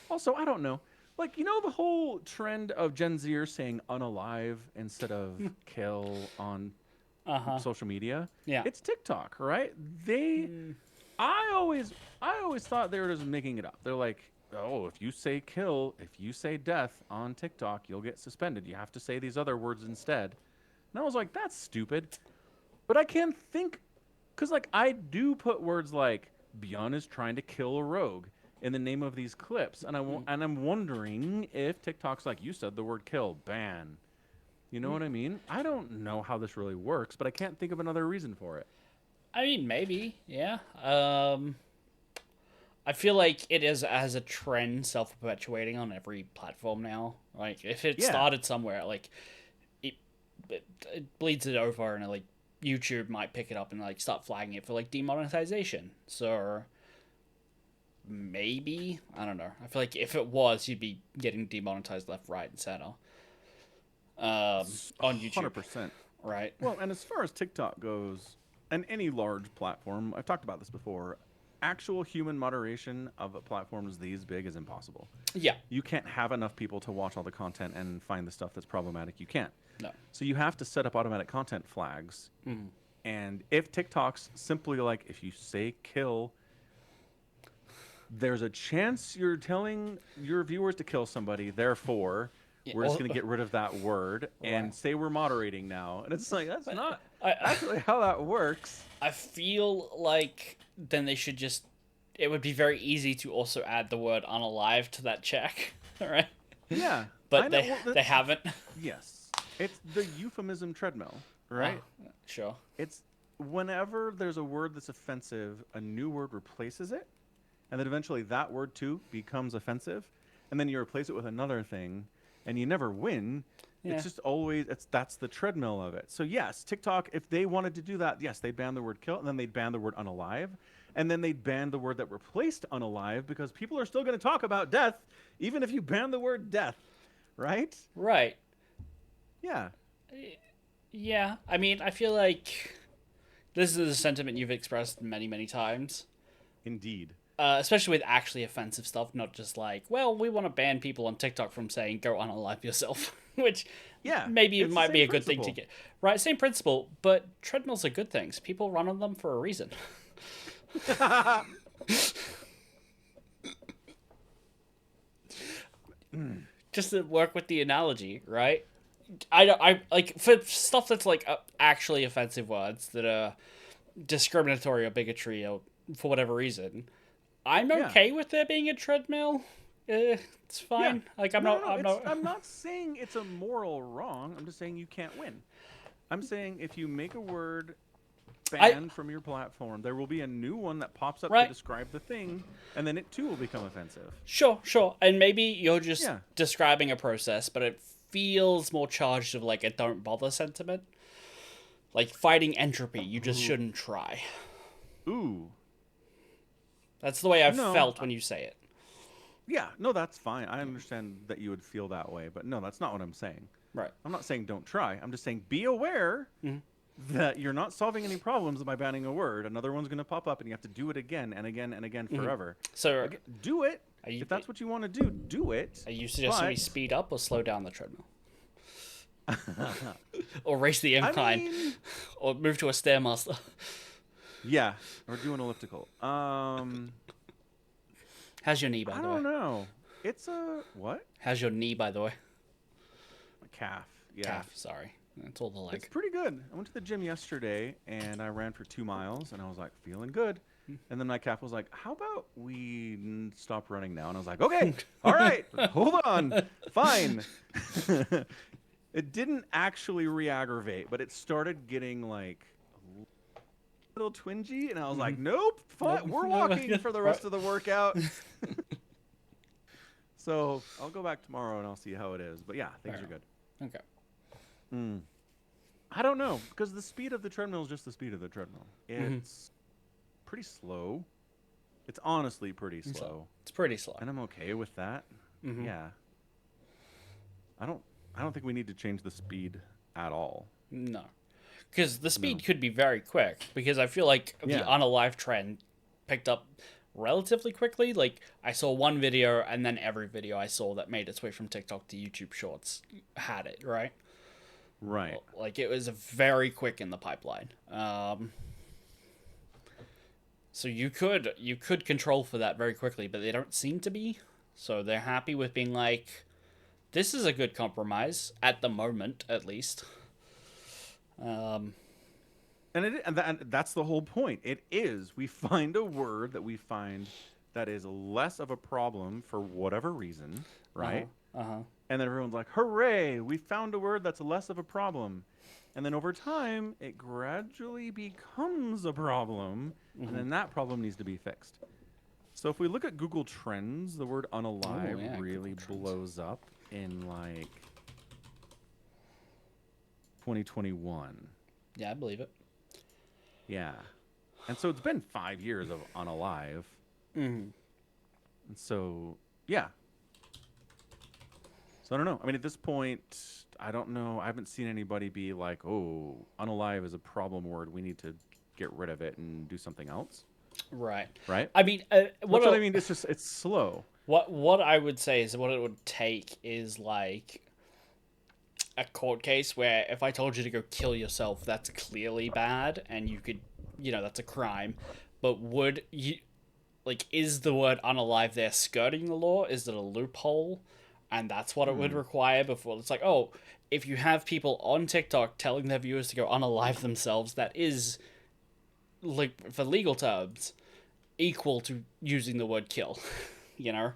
Also, I don't know. Like, you know the whole trend of Gen Zers saying unalive instead of kill on social media? Yeah. It's TikTok, right? I always thought they were just making it up. They're like, oh, if you say kill, if you say death on TikTok, you'll get suspended. You have to say these other words instead. And I was like, that's stupid. But I can't think, because like I do put words like Beyond is trying to kill a rogue in the name of these clips, and I'm wondering if TikTok's like you said the word kill, ban. You know what I mean? I don't know how this really works, but I can't think of another reason for it. I mean, maybe, yeah. I feel like it is as a trend self-perpetuating on every platform now. Like, if it started somewhere, like, it bleeds it over, and like YouTube might pick it up and like start flagging it for like demonetization. So maybe, I don't know. I feel like if it was, you'd be getting demonetized left, right, and center. On YouTube. 100%. right? Well, and as far as TikTok goes, and any large platform, I've talked about this before, actual human moderation of a platform as these big is impossible. Yeah. You can't have enough people to watch all the content and find the stuff that's problematic. You can't. No. So you have to set up automatic content flags. Mm. And if TikTok's simply like, if you say kill, there's a chance you're telling your viewers to kill somebody. Therefore, Yeah, we're just going to get rid of that word and Right. say we're moderating now. And it's like, that's not I actually how that works. I feel like then they should just. It would be very easy to also add the word unalive to that check, all right? Yeah. But I know, they haven't. Yes. It's the euphemism treadmill, right? Sure. It's whenever there's a word that's offensive, a new word replaces it, and then eventually that word too becomes offensive, and then you replace it with another thing, and you never win. Yeah. It's just always that's the treadmill of it. So yes, TikTok, if they wanted to do that, yes, they'd ban the word kill, and then they'd ban the word unalive, and then they'd ban the word that replaced unalive because people are still going to talk about death, even if you ban the word death, right? Right. Yeah. Yeah. I mean, I feel like this is a sentiment you've expressed many, many times. Indeed. Especially with actually offensive stuff, not just like, well, we want to ban people on TikTok from saying "go unalive yourself," which maybe it it's the might be same a good thing to principle. get. Right, same principle, but treadmills are good things. People run on them for a reason. Just to work with the analogy, right? I like for stuff that's like actually offensive words that are discriminatory or bigotry or for whatever reason. I'm Yeah. okay with there being a treadmill. It's fine. Yeah. Like No. I'm not. I'm not saying it's a moral wrong. I'm just saying you can't win. I'm saying if you make a word banned from your platform, there will be a new one that pops up to Right. describe the thing, and then it too will become offensive. Sure, and maybe you're just Yeah. describing a process, but it feels more charged of like a don't bother sentiment. Like fighting entropy, you just shouldn't try. Ooh. That's the way I've No. felt when you say it. Yeah. No, that's fine. I understand that you would feel that way, but no, that's not what I'm saying. Right. I'm not saying don't try. I'm just saying be aware that you're not solving any problems by banning a word. Another one's going to pop up, and you have to do it again and again and again forever. So, Again, do it. you- If that's what you want to do, do it. are you suggesting we But- speed up or slow down the treadmill? Or race the I incline? mean, Or move to a stairmaster? yeah, or do an elliptical. How's your knee, by I the way? don't know. It's a what? How's your knee, by the way? A calf. Yeah. Calf, sorry. That's all the leg. It's pretty good. I went to the gym yesterday and I ran for 2 miles and I was like feeling good. And then my calf was like, "How about we stop running now?" And I was like, "Okay, all right, hold on, fine." It didn't actually re-aggravate, but it started getting like a little twingy, and I was like, "Nope, fine, Nope. we're walking for the rest of the workout." So I'll go back tomorrow and I'll see how it is. But yeah, things Fair are good. Okay. I don't know, because the speed of the treadmill is just the speed of the treadmill. It's pretty slow. It's honestly pretty slow. It's pretty slow. And I'm okay with that. Yeah. I don't think we need to change the speed at all. No. Because the speed could be very quick. Because I feel like the Yeah. unalive trend picked up relatively quickly. Like, I saw one video, and then every video I saw that made its way from TikTok to YouTube Shorts had it, right? Right. Like, it was very quick in the pipeline. So you could control for that very quickly, but they don't seem to be. So they're happy with being like, this is a good compromise, at the moment, at least. And that's the whole point. It is. We find a word that we find that is less of a problem for whatever reason, right? And then everyone's like, "Hooray! We found a word that's less of a problem." And then over time, it gradually becomes a problem, and then that problem needs to be fixed. So if we look at Google Trends, the word unalive really blows up in like 2021. Yeah, I believe it. Yeah. And so it's been 5 years of unalive. And so, yeah. So I don't know. I mean, at this point, I don't know. I haven't seen anybody be like, "Oh, unalive is a problem word. We need to get rid of it and do something else." Right. Right? I mean, Which I mean, it's slow. what I would say is what it would take is like a court case where if I told you to go kill yourself, that's clearly bad, and you could, that's a crime. But would you like is the word unalive there skirting the law? Is it a loophole? And that's what it would Hmm. require before it's like, oh, if you have people on TikTok telling their viewers to go unalive themselves, that is like for legal terms equal to using the word kill, you know?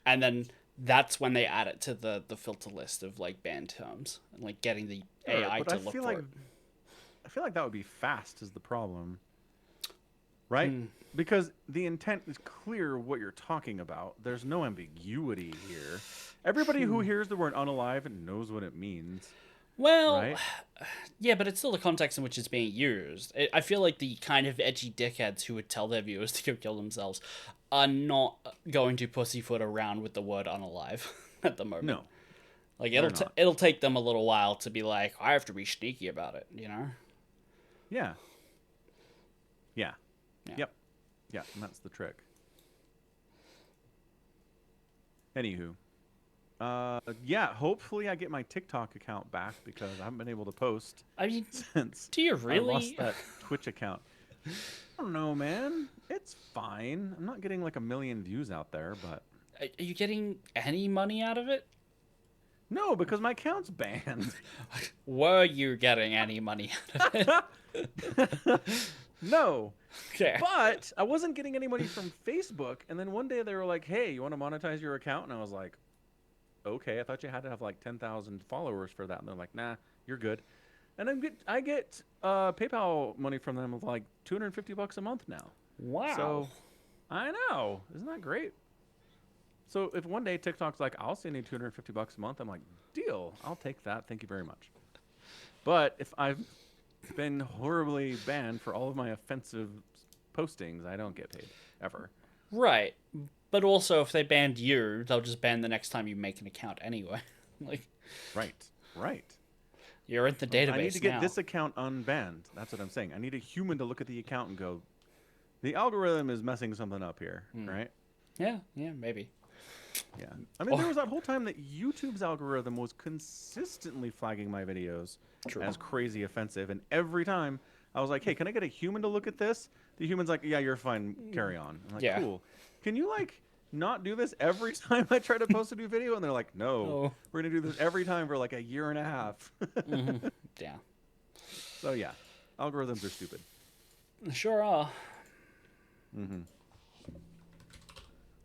And then that's when they add it to the filter list of like banned terms and like getting the Sure, AI but to look for it. I feel like that would be fast is the problem, right? Hmm. Because the intent is clear what you're talking about. There's no ambiguity here. Everybody who hears the word unalive knows what it means, Well, right? yeah, but it's still the context in which it's being used. I feel like the kind of edgy dickheads who would tell their viewers to go kill themselves are not going to pussyfoot around with the word unalive at the moment. No, Like they're not. it'll take them a little while to be like, I have to be sneaky about it, you know? Yeah. Yeah. Yeah. Yep. Yeah, and that's the trick. Anywho, yeah, hopefully I get my TikTok account back because I haven't been able to post I mean, since do you I lost really? that Twitch account. I don't know, man. It's fine. I'm not getting like a million views out there, but Are you getting any money out of it? no, because my account's banned. Were you getting any money out of it? No. Okay. But I wasn't getting any money from Facebook, and then one day they were like, "Hey, you want to monetize your account?" And I was like, "Okay, I thought you had to have like 10,000 followers for that." And they're like, "Nah, you're good." And I get PayPal money from them of like $250 a month now. Wow. So I know, isn't that great? So if one day TikTok's like, "I'll send you $250 a month," I'm like, "Deal, I'll take that. Thank you very much." But if I've been horribly banned for all of my offensive postings, I don't get paid ever. Right. But also, if they banned you, they'll just ban the next time you make an account anyway. Like, Right, right. you're in the I need to database get now. this account unbanned. That's what I'm saying. I need a human to look at the account and go, the algorithm is messing something up here, right? Yeah, yeah, maybe. Yeah. I mean, Or, there was that whole time that YouTube's algorithm was consistently flagging my videos true. as crazy offensive, and every time I was like, "Hey, can I get a human to look at this?" The human's like, "Yeah, you're fine. Carry on." I'm like, Yeah. "Cool. Can you like not do this every time I try to post a new video?" And they're like, "No, Oh. we're gonna do this every time for like a year and a half." Yeah. So yeah, algorithms are stupid. Sure are. Hmm.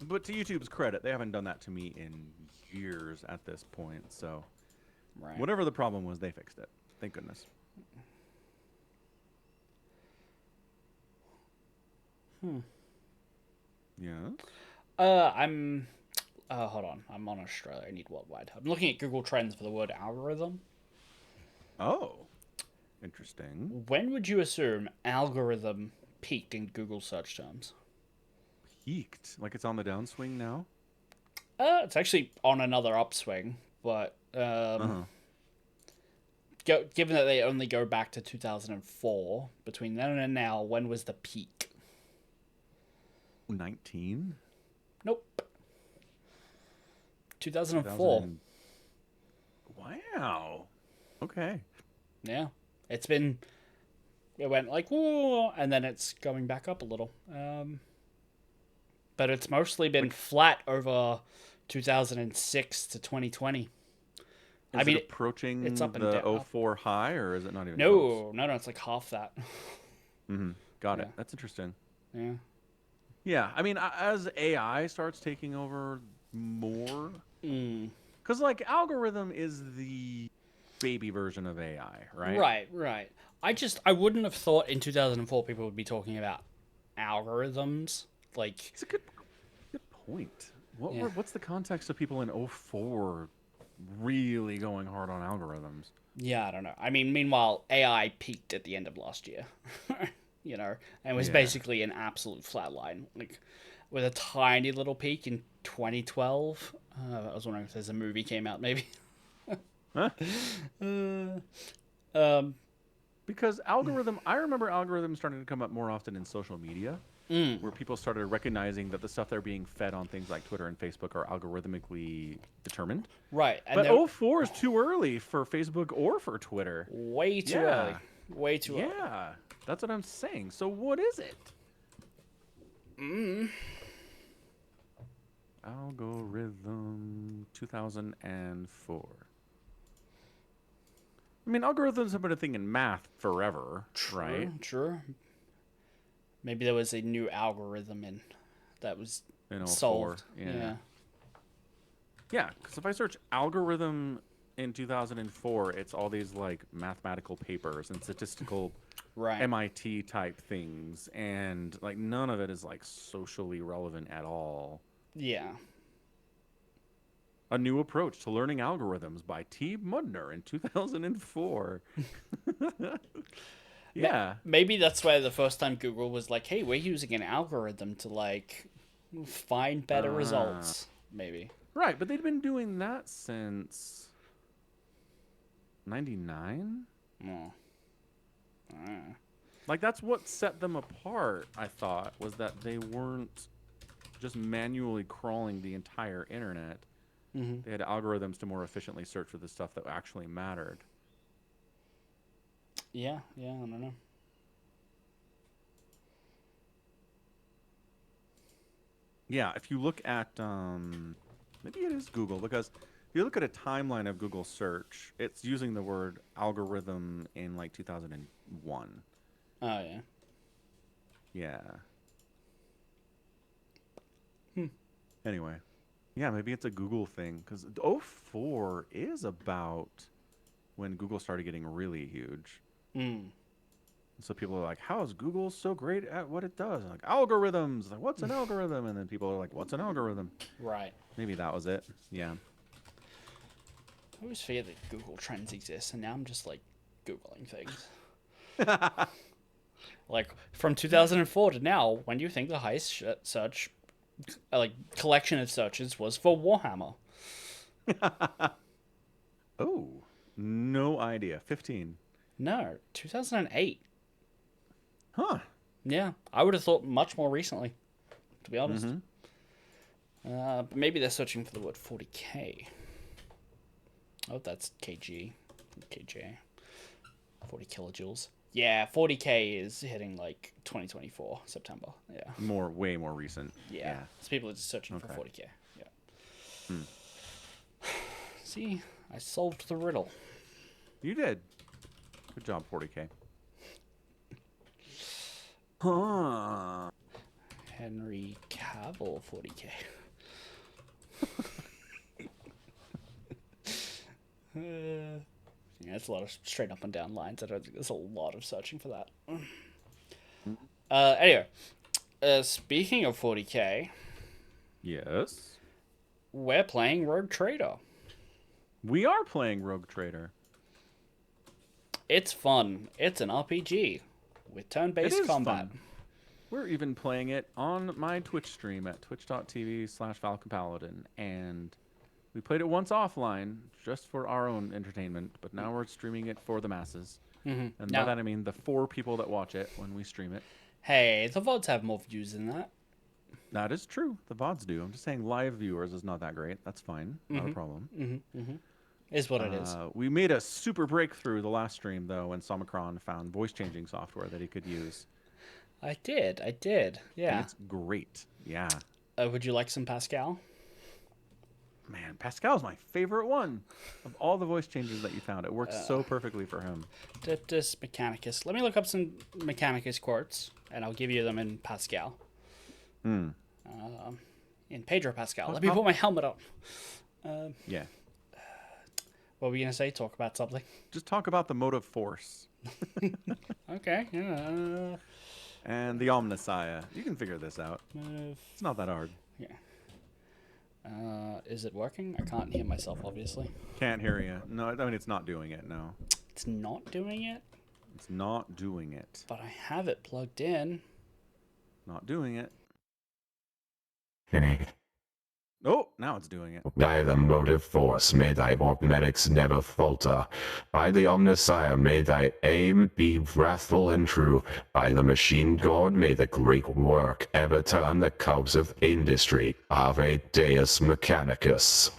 But to YouTube's credit, they haven't done that to me in years at this point. So Right. whatever the problem was, they fixed it. Thank goodness. Yeah. I'm. Hold on. I'm on Australia. I need worldwide. I'm looking at Google Trends for the word algorithm. Oh, interesting. When would you assume algorithm peaked in Google search terms? Peaked. Like it's on the downswing now? It's actually on another upswing, but Uh-huh. given that they only go back to 2004, between then and now, when was the peak? 19? Nope. 2004. 2000. Wow. Okay. Yeah. It's been. It went like, whoa, and then it's going back up a little. But it's mostly been Like, flat over 2006 to 2020. I is it mean, approaching it's up and the down. '04 high or is it not even close? No, it's like half that. Mm-hmm. Got Yeah, it. That's interesting. yeah. Yeah. I mean, as AI starts taking over more, Mm. because like algorithm is the baby version of AI, right? Right, right. I wouldn't have thought in 2004 people would be talking about algorithms. Like, It's a good point. yeah. What's the context of people in '04 really going hard on algorithms? Yeah, I don't know. I mean, meanwhile, AI peaked at the end of last year, and was Yeah. basically an absolute flat line, like with a tiny little peak in 2012. I was wondering if there's a movie came out, maybe. Huh? Uh, um, Because I remember algorithms starting to come up more often in social media, where people started recognizing that the stuff they're being fed on things like Twitter and Facebook are algorithmically determined. right, and But they're '04 is too early for Facebook or for Twitter. way too early. Yeah. Way too early. Yeah. That's what I'm saying. So what is it? Algorithm 2004. I mean, algorithms have been a thing in math forever, right? True. Maybe there was a new algorithm in that was In '04. solved. Yeah. Yeah. Yeah, because if I search algorithm in 2004, it's all these like mathematical papers and statistical Right. MIT type things, and like none of it is like socially relevant at all. Yeah. A new approach to learning algorithms by T. Mudner in 2004. Yeah. Maybe that's why the first time Google was like, "Hey, we're using an algorithm to like find better results." Maybe. Right, but they'd been doing that since 99? Oh. Like that's what set them apart, I thought, was that they weren't just manually crawling the entire internet. They had algorithms to more efficiently search for the stuff that actually mattered. Yeah. I don't know. Yeah, if you look at maybe it is Google, because if you look at a timeline of Google search, it's using the word algorithm in like 2001. Oh yeah. Yeah. Anyway, yeah, maybe it's a Google thing, because '04 is about when Google started getting really huge. So people are like, "How is Google so great at what it does?" Like algorithms. Like, what's an algorithm? And then people are like, "What's an algorithm?" Right. Maybe that was it. Yeah. I always forget that Google Trends exists, and now I'm just like Googling things. Like from 2004 to now, when do you think the highest search, like collection of searches, was for Warhammer? Oh, no idea. 15. No, 2008. Huh. Yeah, I would have thought much more recently, to be honest. But maybe they're searching for the word 40k. Oh, that's kg, kj, 40 kilojoules. Yeah, 40k is hitting like 2024 September. Yeah. Way more recent. Yeah. So people are just searching for 40k. Yeah. See, I solved the riddle. You did. Good job, 40k. Huh. Henry Cavill 40k. Yeah, it's a lot of straight up and down lines. I don't think there's a lot of searching for that. Anyway, speaking of 40k, Yes. we're playing Rogue Trader. We are playing Rogue Trader. It's fun. It's an RPG with turn-based combat. Fun. We're even playing it on my Twitch stream at twitch.tv/FalconPaladin, and we played it once offline just for our own entertainment, but now we're streaming it for the masses. And by Now- that I mean the 4 people that watch it when we stream it. Hey, the VODs have more views than that. That is true. The VODs do. I'm just saying live viewers is not that great. That's fine. Not a problem. Is what it is. We made a super breakthrough the last stream, though, when Somicron found voice-changing software that he could use. I did. And Yeah. it's great. Yeah. Would you like some Pascal? Man, Pascal's my favorite one of all the voice changes that you found. It works so perfectly for him. Diptus Mechanicus. Let me look up some Mechanicus quotes, and I'll give you them in Pascal. In Pedro Pascal. Let me put my helmet on. Yeah. What were we going to say? Talk about something? Just talk about the motive force Okay. Yeah. and the Omnissiah. You can figure this out. Move. It's not that hard. Yeah. Is it working? I can't hear myself, obviously. Can't hear you. No, I mean, it's not doing it, no. It's not doing it, It's not doing it. but I have it plugged in. Not doing it. Oh, now it's doing it. By the motive force may thy augmentics never falter. By the Omnissiah may thy aim be wrathful and true. By the machine god may the great work ever turn the cogs of industry. Ave Deus Mechanicus.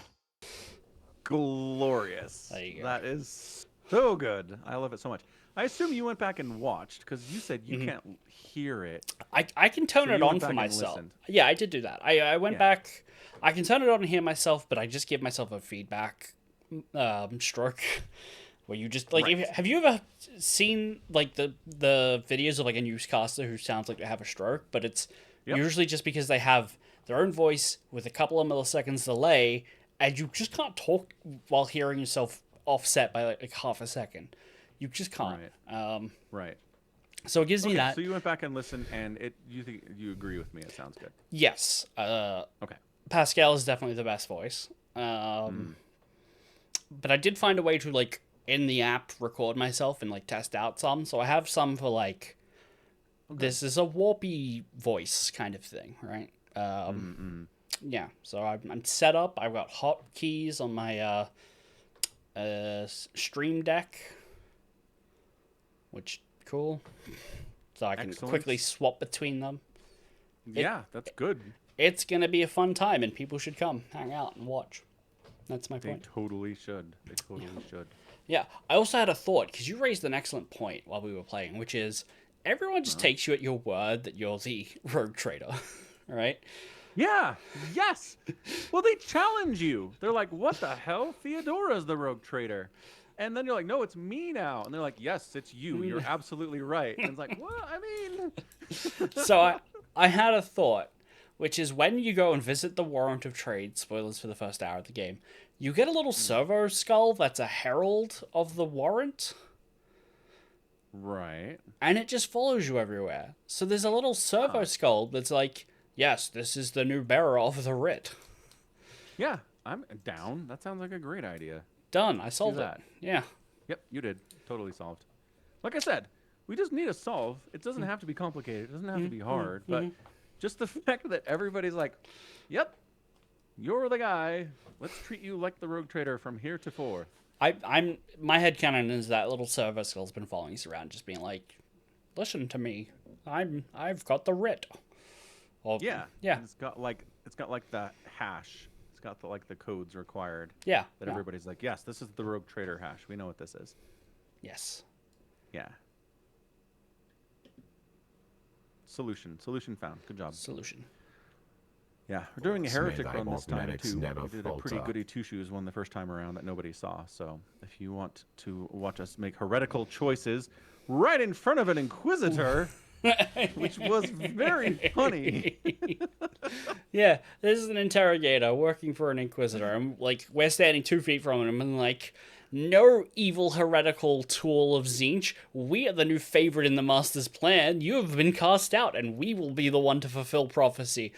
Glorious. There you go. That is so good. I love it so much. I assume you went back and watched because you said you can't hear it. I can tone So it you on went for back and myself. listened. Yeah, I did do that. I went Yeah. back. I can turn it on and hear myself, but I just give myself a feedback stroke where you just like. Right. Have you ever seen like the videos of like a newscaster who sounds like they have a stroke, but it's Yep. usually just because they have their own voice with a couple of milliseconds delay, and you just can't talk while hearing yourself offset by like half a second. You just can't. Right. So it gives me Okay, that. so you went back and listened, and you agree with me? It sounds good. Yes. Okay. Pascal is definitely the best voice. But I did find a way to like in the app record myself and like test out some. So I have some for like this is a warpy voice kind of thing, right? Yeah. So I'm set up. I've got hotkeys on my Stream Deck, which cool. So I can Excellent. quickly swap between them. Yeah, that's good. It's gonna be a fun time, and people should come hang out and watch. That's my They point. totally should. They totally should. Yeah, I also had a thought because you raised an excellent point while we were playing, which is everyone just takes you at your word that you're the rogue trader, right? Yeah. Yes. Well, they challenge you. They're like, "What the hell? Theodora's the rogue trader." And then you're like, "No, it's me now." And they're like, "Yes, it's you. You're absolutely right." And it's like, "Well, I mean." So I had a thought, which is when you go and visit the Warrant of Trade, spoilers for the first hour of the game, you get a little servo skull that's a herald of the warrant, Right. and it just follows you everywhere. So there's a little servo skull that's like, yes, this is the new bearer of the writ. Yeah, I'm down. That sounds like a great idea. Done. I solved it. that. Yeah. Yep, you did. Totally solved. Like I said, we just need a solve. It doesn't have to be complicated. It doesn't have to be hard. But just the fact that everybody's like, "Yep, you're the guy. Let's treat you like the rogue trader from here to forth." I'm my headcanon is that little servo skull's been following us around, just being like, "Listen to me, I've got the writ." Or, Yeah. yeah, It's got like the hash. It's got the codes required. yeah. That everybody's like, "Yes, this is the rogue trader hash. We know what this is." Yes. Yeah. Solution found. Good job. Solution. Yeah, we're doing a Force may heretic thy run this time augmentics too. never We did a pretty falter. goody two shoes one the first time around that nobody saw. So if you want to watch us make heretical choices right in front of an inquisitor, which was very funny. Yeah, this is an interrogator working for an inquisitor, and like we're standing 2 feet from him, and like, no evil heretical tool of Zinch. We are the new favorite in the master's plan. You have been cast out, and we will be the one to fulfill prophecy.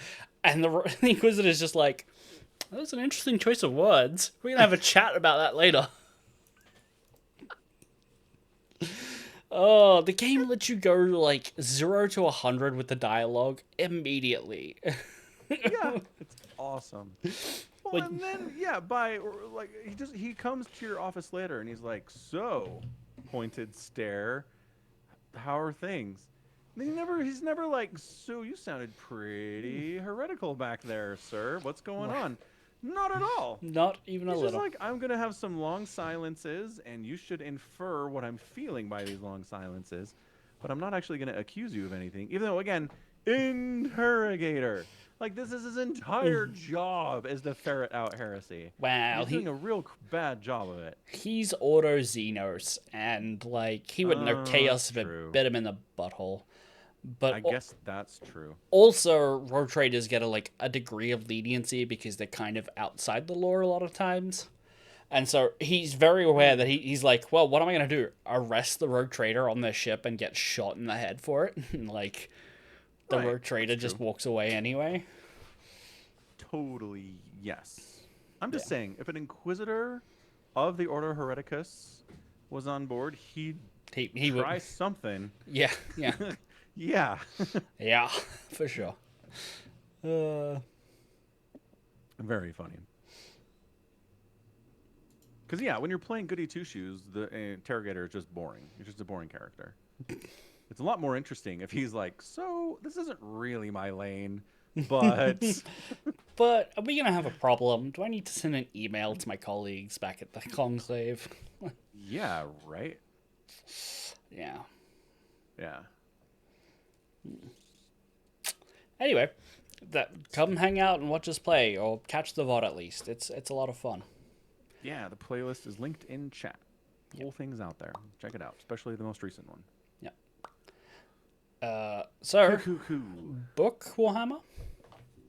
And the inquisitor's just like, that was an interesting choice of words. We're gonna have a chat about that later. Oh, the game lets you go like 0 to 100 with the dialogue immediately. Yeah, it's awesome. Well, Like- and then he comes to your office later and he's like, "So," pointed stare, "how are things?" And he's never like, "So you sounded pretty heretical back there, sir. What's going on?" Not at all. Not even a He's just little. like, "I'm gonna have some long silences, and you should infer what I'm feeling by these long silences, but I'm not actually gonna accuse you of anything." Even though, again, interrogator. Like, this is his entire job, is to ferret out heresy. Wow, He's doing a real bad job of it. he's auto Xenos, and like he wouldn't know chaos if true. it bit him in the butthole. But I guess that's true. also, rogue traders get a degree of leniency because they're kind of outside the lore a lot of times. And so he's very aware that he's like, well, what am I going to do? Arrest the rogue trader on their ship and get shot in the head for it? And like, the Right, rogue trader that's just true. walks away anyway. Totally, yes. I'm just saying, if an Inquisitor of the Order Hereticus was on board, he'd He try would, something. yeah, yeah, Yeah. yeah, for sure. Very funny. Because, yeah, when you're playing Goody Two Shoes, the interrogator is just boring. He's just a boring character. It's a lot more interesting if he's like, so, this isn't really my lane, but... But are we going to have a problem? Do I need to send an email to my colleagues back at the Conclave? yeah, right? Yeah. Yeah. Anyway, come hang out and watch us play, or catch the VOD at least. It's a lot of fun. Yeah, the playlist is linked in chat. The whole thing's out there. Check it out, especially the most recent one. Yeah. So, book Warhammer?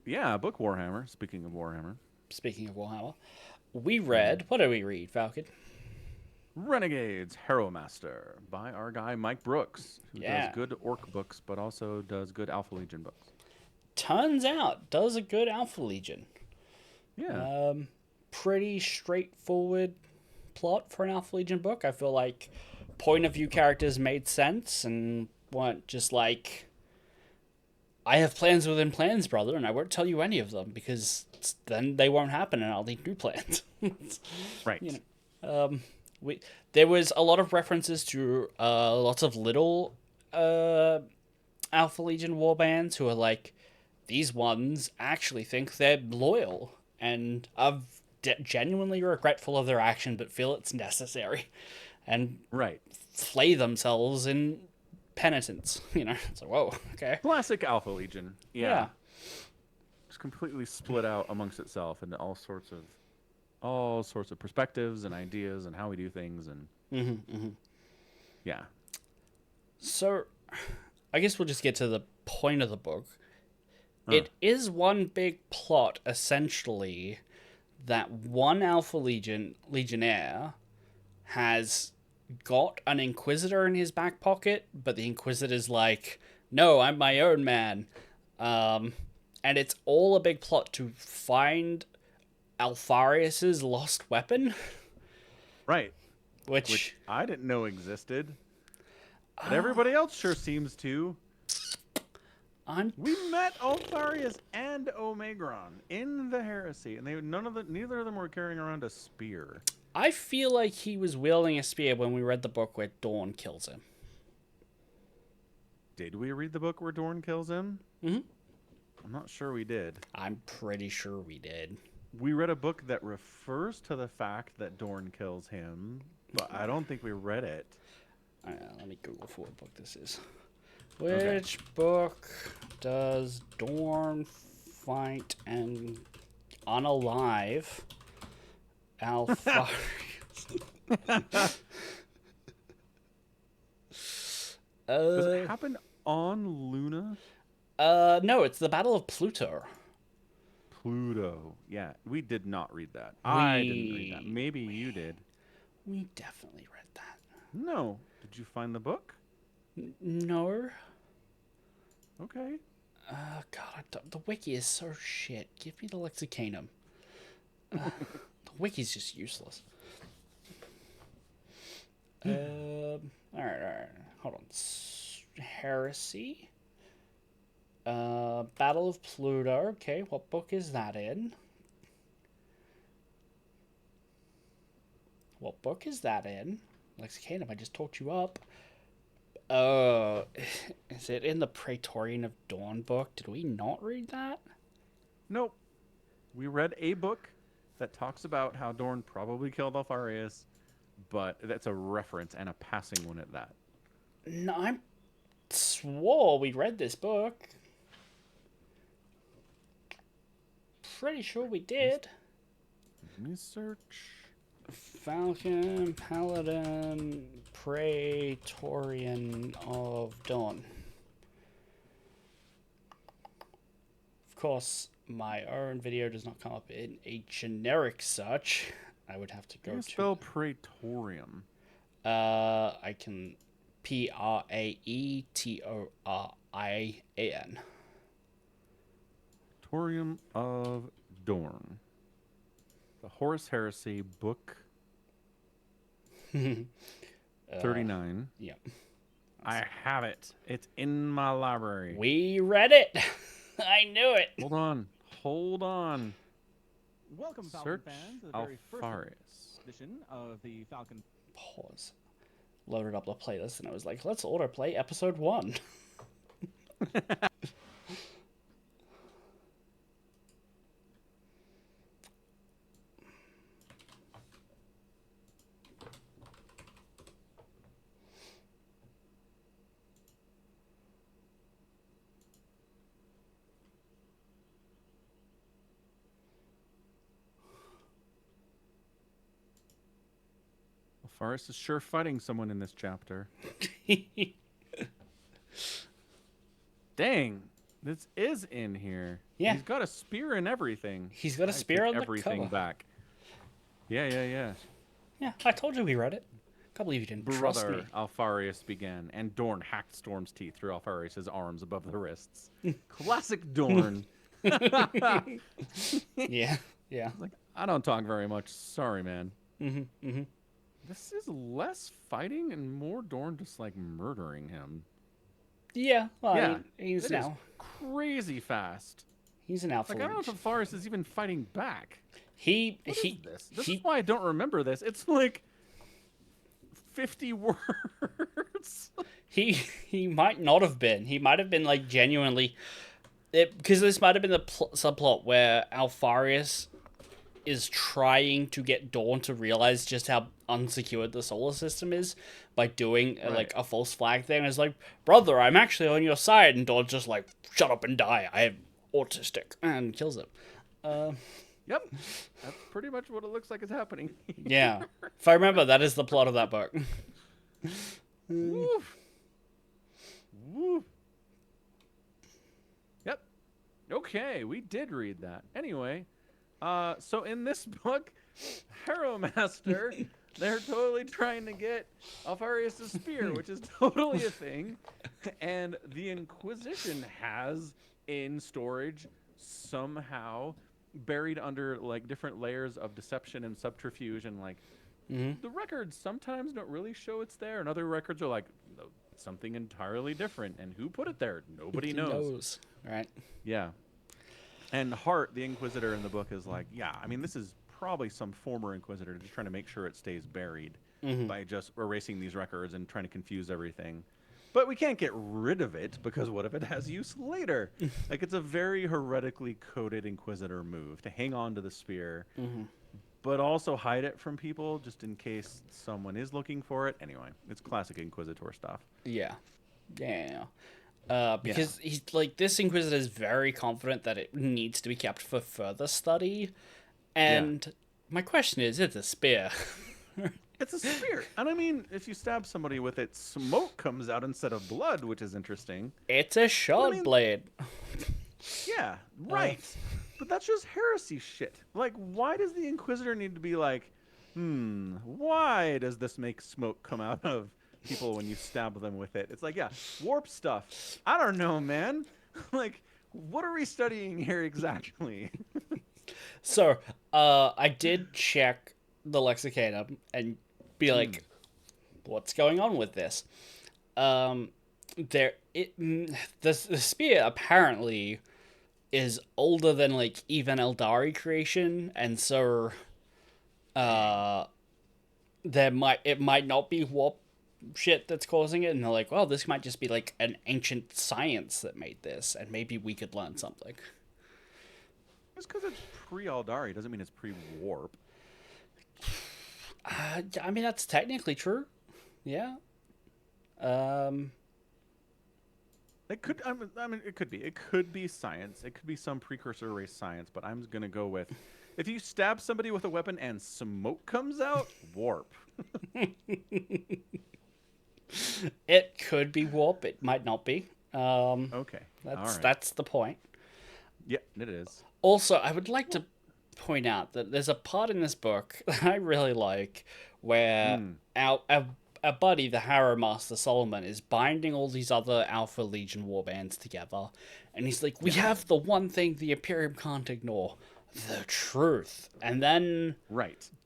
Yeah, book Warhammer. Speaking of Warhammer. Speaking of Warhammer. We read, what did we read, Falcon? Renegades, Harrowmaster by our guy Mike Brooks, who Yeah. does good orc books, but also does good Alpha Legion books. Turns out, does a good Alpha Legion. Yeah. Pretty straightforward plot for an Alpha Legion book. I feel like point of view characters made sense and weren't just like, I have plans within plans, brother, and I won't tell you any of them because then they won't happen and I'll need new plans. Right. You know, there was a lot of references to lots of little Alpha Legion warbands who are like, these ones actually think they're loyal and are genuinely regretful of their action but feel it's necessary and Right. flay themselves in penitence. You know, it's like, whoa, okay. Classic Alpha Legion. Yeah. Just completely split out amongst itself into all sorts of perspectives and ideas and how we do things and yeah. So, I guess we'll just get to the point of the book. It is one big plot, essentially, that one Alpha Legionnaire has got an Inquisitor in his back pocket, but the Inquisitor's like, no, I'm my own man. And it's all a big plot to find Alfarius's lost weapon. Right. Which I didn't know existed. But everybody else sure seems to. We met Alfarius and Omegron in the Heresy, and neither of them were carrying around a spear. I feel like he was wielding a spear when we read the book where Dawn kills him. Did we read the book where Dorn kills him? Mm-hmm. I'm not sure we did. I'm pretty sure we did. We read a book that refers to the fact that Dorn kills him, but I don't think we read it. Let me Google for what book this is. Which book does Dorn fight and unalive Alfarius? Does it happen on Luna? No, it's the Battle of Pluto. Pluto. Yeah, we did not read that. I didn't read that. Maybe you did. We definitely read that. No. Did you find the book? No. Okay. God, the wiki is so shit. Give me the Lexicanum. The wiki's just useless. Alright. Hold on. Heresy. Battle of Pluto. Okay, what book is that in? What book is that in? Lexicanum, I just talked you up. Is it in the Praetorian of Dawn book? Did we not read that? Nope. We read a book that talks about how Dorn probably killed Alfarius, but that's a reference and a passing one at that. No, I swore we read this book. Pretty sure we did. Let me search. Falcon, Paladin, Praetorian of Dawn. Of course, my own video does not come up in a generic search. I would have to go to... spell Praetorium? I can... Praetorian. Praetorium of Dorn. The Horus Heresy, book 39. Yep. I have it. It's in my library. We read it. I knew it. Hold on. Welcome, Falcon Search fans, to the very first Alpharius. edition of the Falcon. Pause. Loaded up the playlist and I was like, let's autoplay episode 1. Alpharius is sure fighting someone in this chapter. Dang, this is in here. Yeah. He's got a spear and everything. He's got a I spear take on the everything cover. back. Yeah. Yeah, I told you we read it. Can't believe you didn't trust me. Brother Alpharius began, and Dorn hacked Storm's teeth through Alpharius' arms above the wrists. Classic Dorn. Yeah. Like, I don't talk very much. Sorry, man. Mm-hmm. This is less fighting and more Dorn just like murdering him. Yeah. Well, Yeah, I mean, he's It is now. crazy fast. He's an alpha. Like, I don't know if Alpharius is even fighting back. He What is this? This he is why I don't remember this. It's like 50 words. he might not have been. He might have been like genuinely, because this might have been the subplot where Alpharius is trying to get Dawn to realize just how unsecured the solar system is by doing like a false flag thing. And it's like, brother, I'm actually on your side, and Dawn's just like, shut up and die. I am autistic, and kills him. Yep. That's pretty much what it looks like is happening. Yeah, if I remember, that is the plot of that book. Woof. Woof. Yep. Okay, we did read that. Anyway, so in this book, Harrowmaster, they're totally trying to get Alpharius' spear, which is totally a thing. And the Inquisition has in storage somehow buried under like different layers of deception and subterfuge, and like the records sometimes don't really show it's there, and other records are like, no, something entirely different, and who put it there? Nobody knows. Right? Yeah. And Hart, the Inquisitor in the book, is like, yeah, I mean, this is probably some former Inquisitor just trying to make sure it stays buried by just erasing these records and trying to confuse everything. But we can't get rid of it, because what if it has use later? Like, it's a very heretically coded Inquisitor move to hang on to the spear, but also hide it from people just in case someone is looking for it. Anyway, it's classic Inquisitor stuff. Yeah. Because he's like, this Inquisitor is very confident that it needs to be kept for further study. And my question is, it's a spear. It's a spear. And I mean, if you stab somebody with it, smoke comes out instead of blood, which is interesting. It's a shard blade. Yeah, right. But that's just heresy shit. Like, why does the Inquisitor need to be like, why does this make smoke come out of people when you stab them with it? It's like, yeah, warp stuff. I don't know, man. Like, what are we studying here exactly? So, I did check the Lexicanum and be like, what's going on with this? The spear apparently is older than like even Eldari creation, and so it might not be warp shit that's causing it, and they're like, well, this might just be like an ancient science that made this, and maybe we could learn something. Just because it's pre-Aldari doesn't mean it's pre-warp. I mean, that's technically true. Yeah. It could. I mean, it could be. It could be science. It could be some precursor race science. But I'm gonna go with, if you stab somebody with a weapon and smoke comes out, warp. It could be warp. It might not be. Okay. That's the point. Yeah, it is. Also, I would like to point out that there's a part in this book that I really like where our buddy, the Harrowmaster Solomon, is binding all these other Alpha Legion warbands together, and he's like, we have the one thing the Imperium can't ignore, the truth. And then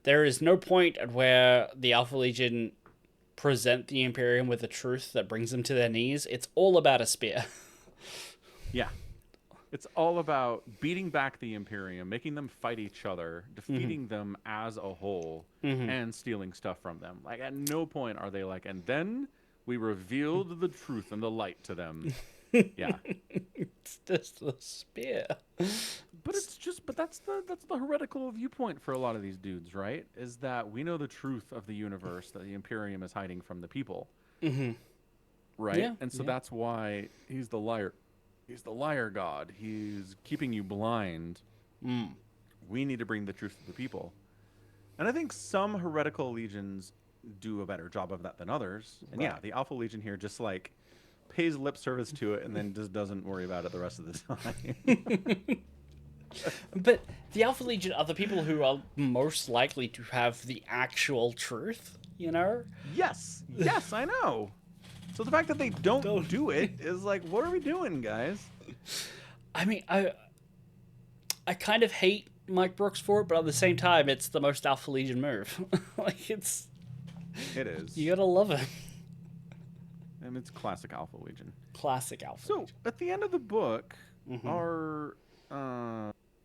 there is no point at where the Alpha Legion present the Imperium with the truth that brings them to their knees. It's all about a spear. Yeah. It's all about beating back the Imperium, making them fight each other, defeating them as a whole, and stealing stuff from them. Like, at no point are they like, and then we revealed the truth and the light to them. Yeah. It's just the spear. But that's the heretical viewpoint for a lot of these dudes, right? Is that we know the truth of the universe that the Imperium is hiding from the people. Right? Yeah, And so yeah. that's why he's the liar. He's the liar god. He's keeping you blind. We need to bring the truth to the people. And I think some heretical legions do a better job of that than others. And yeah, the Alpha Legion here just like pays lip service to it and then just doesn't worry about it the rest of the time. But the Alpha Legion are the people who are most likely to have the actual truth, you know? Yes, I know. So the fact that they don't do it is like, what are we doing, guys? I mean, I kind of hate Mike Brooks for it, but at the same time, it's the most Alpha Legion move. Like, It is. you gotta love it. And it's classic Alpha Legion. Classic Alpha So Legion. at the end of the book, our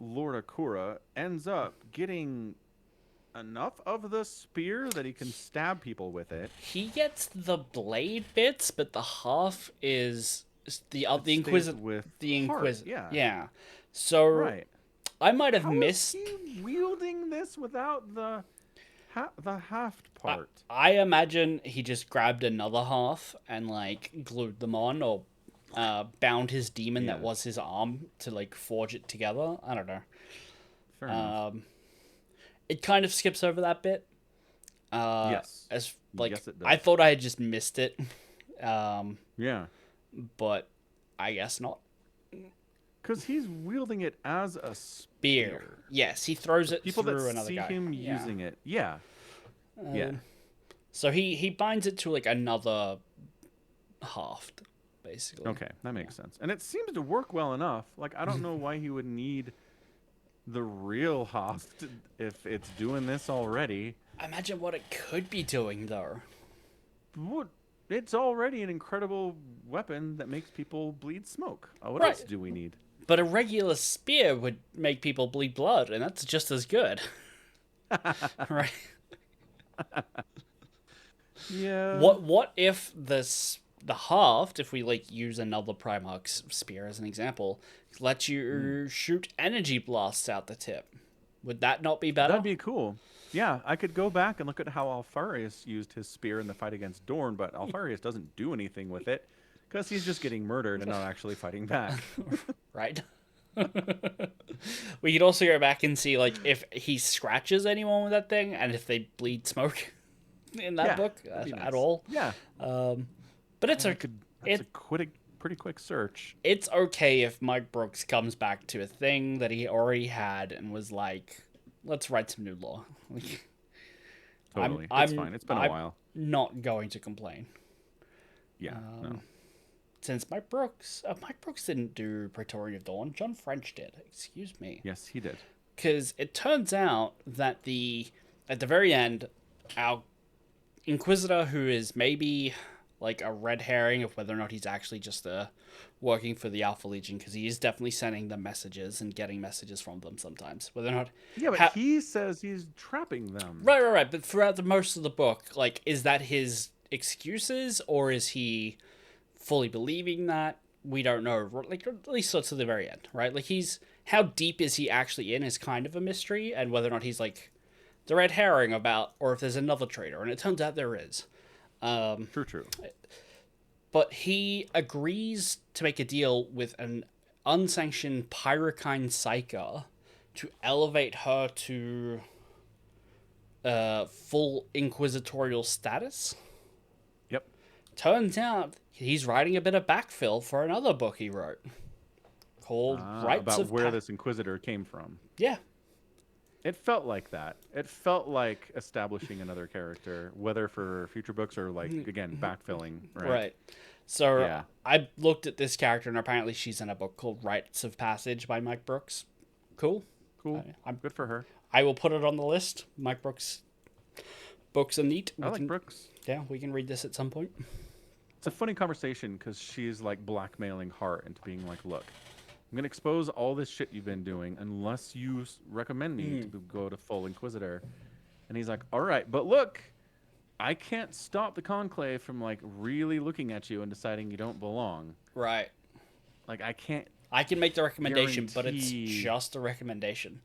Lord Akura ends up getting enough of the spear that he can stab people with it. He gets the blade bits, but the half is the stays Inquisitor with the heart, Inquisitor. yeah. So Right. I might have How missed. is he wielding this without the haft part? I imagine he just grabbed another half and like glued them on, or bound his demon that Yeah. was his arm to like forge it together. I don't know. Fair enough. It kind of skips over that bit. Yes. As like Yes, it does. I thought I had just missed it, Yeah. but I guess not. Because he's wielding it as a Spear. spear. Yes, he throws it People through that another see guy. him Yeah. using it. Yeah. Yeah. So he binds it to like another haft, basically. Okay, that makes sense. And it seems to work well enough. Like, I don't know why he would need the real haft if it's doing this already. Imagine what it could be doing though. What? It's already an incredible weapon that makes people bleed smoke. What Right. else do we need? But a regular spear would make people bleed blood, and that's just as good. Right? Yeah. What if the haft, if we like use another Primarch's spear as an example, lets you shoot energy blasts out the tip? Would that not be better? That'd be cool. Yeah, I could go back and look at how Alfarius used his spear in the fight against Dorn, but Alfarius doesn't do anything with it because he's just getting murdered and not actually fighting back. Right? We could also go back and see like if he scratches anyone with that thing and if they bleed smoke in that Yeah, book that'd be nice. at all. Yeah. But it's okay. That's a pretty quick search. It's okay if Mike Brooks comes back to a thing that he already had and was like, let's write some new lore. Totally. I'm It's fine. It's been a while. Not going to complain. Yeah. No. Since Mike Brooks didn't do Praetorian of Dawn, John French did. Excuse me. Yes, he did. Because it turns out that at the very end, our Inquisitor, who is maybe like a red herring of whether or not he's actually just working for the Alpha Legion, because he is definitely sending them messages and getting messages from them sometimes. Whether or not, Yeah, but he says he's trapping them. right. But throughout the most of the book, like, is that his excuses or is he fully believing that? We don't know. Like, at least to the very end, right? Like, how deep is he actually in is kind of a mystery, and whether or not he's like the red herring about, or if there's another traitor, and it turns out there is. True. But he agrees to make a deal with an unsanctioned Pyrrhikine Psyker to elevate her to full inquisitorial status. Yep. Turns out he's writing a bit of backfill for another book he wrote called Rights about of where this Inquisitor came from. Yeah. It felt like that. It felt like establishing another character, whether for future books or, like, again, backfilling. Right. So Yeah. I looked at this character, and apparently she's in a book called Rites of Passage by Mike Brooks. Cool. Cool. I'm Good for her. I will put it on the list. Mike Brooks books are neat. I like Brooks. Yeah, we can read this at some point. It's a funny conversation because she's, like, blackmailing Hart into being like, look, I'm gonna expose all this shit you've been doing unless you recommend me to go to full Inquisitor. And he's like, all right, but look, I can't stop the Conclave from like really looking at you and deciding you don't belong. Right. Like I can't. I can make the recommendation, but it's guarantee- just a recommendation.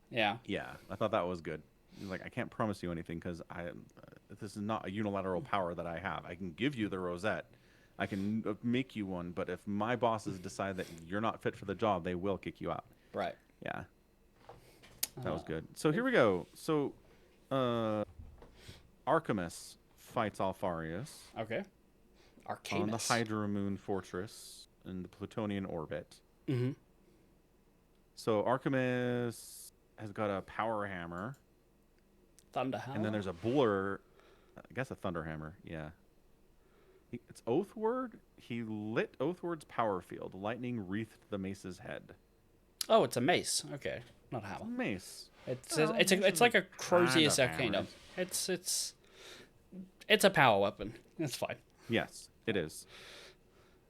Yeah. Yeah, I thought that was good. He's like, I can't promise you anything because this is not a unilateral power that I have. I can give you the rosette. I can make you one, but if my bosses decide that you're not fit for the job, they will kick you out. Right. Yeah. That was good. So here we go. So, Archimus fights Alfarius Okay. Arcanus. on the Hydra Moon Fortress in the Plutonian orbit. Mm-hmm. So Archimus has got a power hammer, Thunderhammer. and then there's a buller, I guess a thunder hammer. Yeah. It's Oathward. He lit Oathward's power field. Lightning wreathed the mace's head. Oh, it's a mace. Okay, not a hammer. Mace. It's Well, it's like a Crozius Arcanum. It's a power weapon. It's fine. Yes, it is.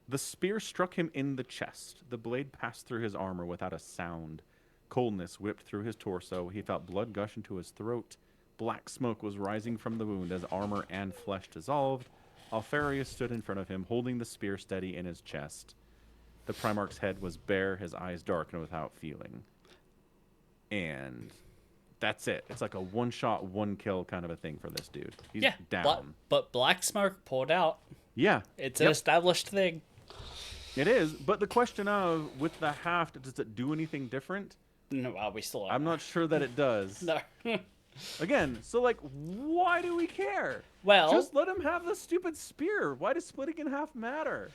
The spear struck him in the chest. The blade passed through his armor without a sound. Coldness whipped through his torso. He felt blood gush into his throat. Black smoke was rising from the wound as armor and flesh dissolved. Alfarius stood in front of him, holding the spear steady in his chest. The Primarch's head was bare, his eyes dark and without feeling. And that's it. It's like a one-shot, one-kill kind of a thing for this dude. He's Yeah, down. but black smoke poured out. Yeah. It's an established thing. It is, but the question of, with the haft, does it do anything different? No, well, we still. I'm not sure that it does. No. Again, so like, why do we care? Well, Just let him have the stupid spear. Why does splitting in half matter?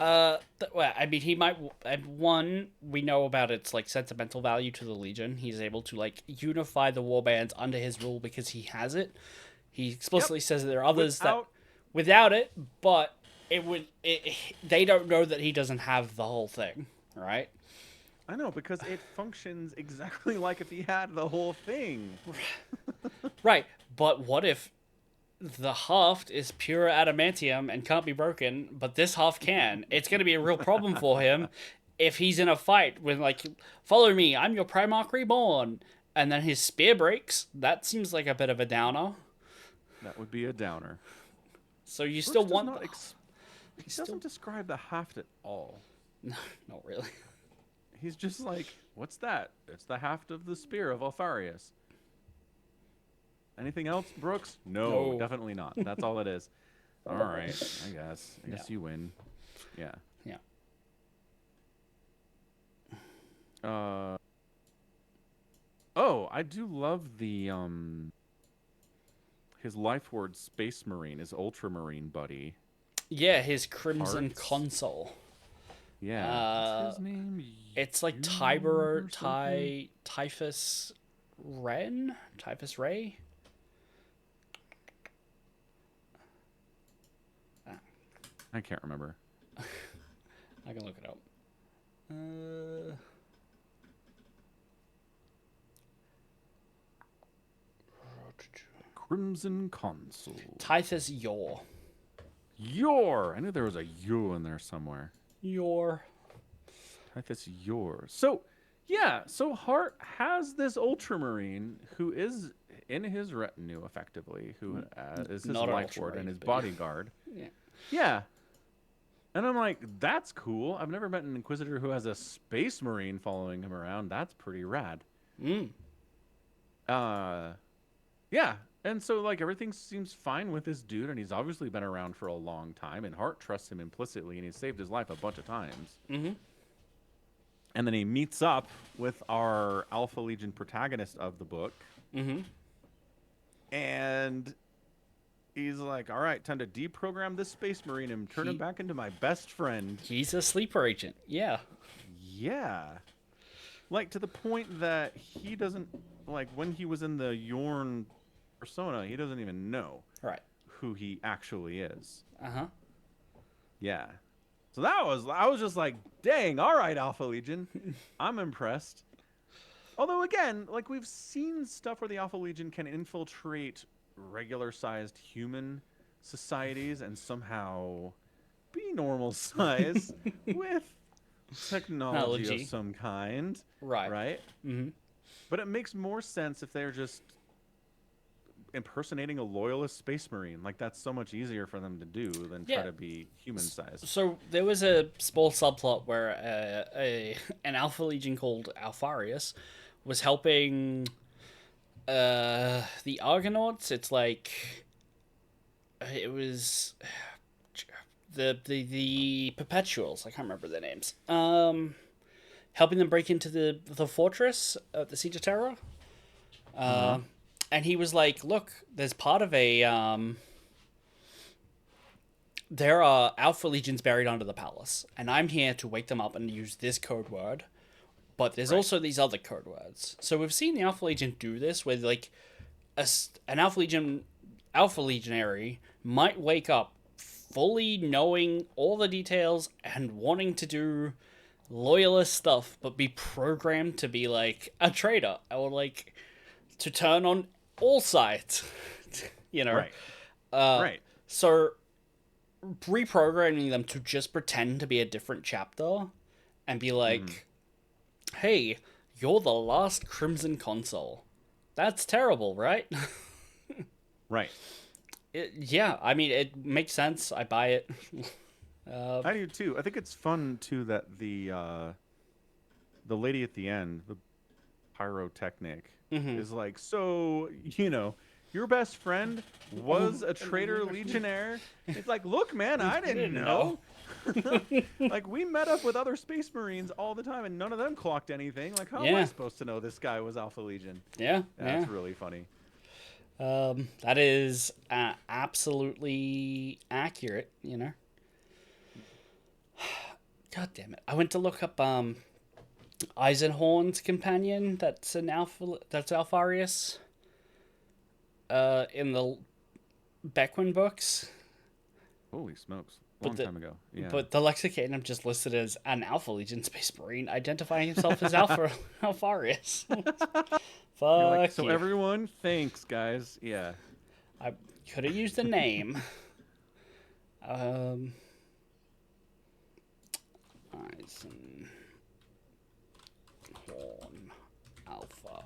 well, I mean, he might. One, we know about its like sentimental value to the Legion. He's able to like unify the warbands under his rule because he has it. He explicitly says that there are others that without it, but it would. They don't know that he doesn't have the whole thing, right? I know, because it functions exactly like if he had the whole thing. Right, but what if the haft is pure adamantium and can't be broken, but this haft can? It's going to be a real problem for him if he's in a fight with, like, follow me, I'm your Primarch Reborn, and then his spear breaks. That seems like a bit of a downer. That would be a downer. So you still want... He doesn't describe the haft at all. No, not really. He's just like, what's that? It's the haft of the spear of Alfarius. Anything else, Brooks? No, definitely not. That's all it is. All right, I guess. I guess you win. Yeah. Yeah. Oh, I do love the his life word Space Marine, his Ultramarine buddy. Yeah, his Crimson Hearts. Consul. Yeah. What's his name? It's like Typhus Ren? Typhus Ray? I can't remember. I can look it up. Crimson Consul. Typhus Yor. Yor. I knew there was a U in there somewhere. Yor. Typhus Yor. So, yeah. So Hart has this Ultramarine who is in his retinue, effectively, who is his Not an life ward and Ultramarine, his but bodyguard. Yeah. Yeah. And I'm like, that's cool. I've never met an Inquisitor who has a Space Marine following him around. That's pretty rad. Yeah. And so, like, everything seems fine with this dude, and he's obviously been around for a long time, and Hart trusts him implicitly, and he's saved his life a bunch of times. Mm-hmm. And then he meets up with our Alpha Legion protagonist of the book. Mm-hmm. And he's like, all right, time to deprogram this Space Marine and turn him back into my best friend. He's a sleeper agent. Yeah. Yeah. Like, to the point that he doesn't, like, when he was in the Yorn persona, he doesn't even know who he actually is. Uh-huh. Yeah. So I was just like, dang, all right, Alpha Legion. I'm impressed. Although, again, like, we've seen stuff where the Alpha Legion can infiltrate regular-sized human societies and somehow be normal size with, technology Technology. of some kind, Right. right? Mm-hmm. But it makes more sense if they're just impersonating a loyalist space marine. Like that's so much easier for them to do than try Yeah. to be human sized. So there was a small subplot where an Alpha Legion called Alpharius was helping the Argonauts. It's like it was the Perpetuals. I can't remember their names. Helping them break into the fortress at the Siege of Terror. And he was like, "Look, there's part of a there are Alpha Legions buried under the palace, and I'm here to wake them up and use this code word. But there's also these other code words. So we've seen the Alpha Legion do this, where like an Alpha Legionary might wake up fully knowing all the details and wanting to do loyalist stuff, but be programmed to be like a traitor or like to turn on all sides, you know? Right. Right. So reprogramming them to just pretend to be a different chapter and be like, hey, you're the last Crimson Console. That's terrible, right? Right. Yeah, I mean, it makes sense. I buy it. I do too. I think it's fun too that the lady at the end, the pyrotechnic, is like, so your best friend was a traitor legionnaire. It's like, look, man, I didn't know. Like we met up with other space marines all the time, and none of them clocked anything. Like, how am I supposed to know this guy was Alpha Legion? Yeah, That's really funny. That is absolutely accurate, God damn it. I went to look up Eisenhorn's companion that's Alpharius in the Beckwin books. Holy smokes. Long time ago. Yeah. But the Lexicanum just listed as an Alpha Legion Space Marine identifying himself as Alpharius. Fuck like, so you. everyone, thanks, guys. Yeah. I could have used a name. Eisenhorn Alpha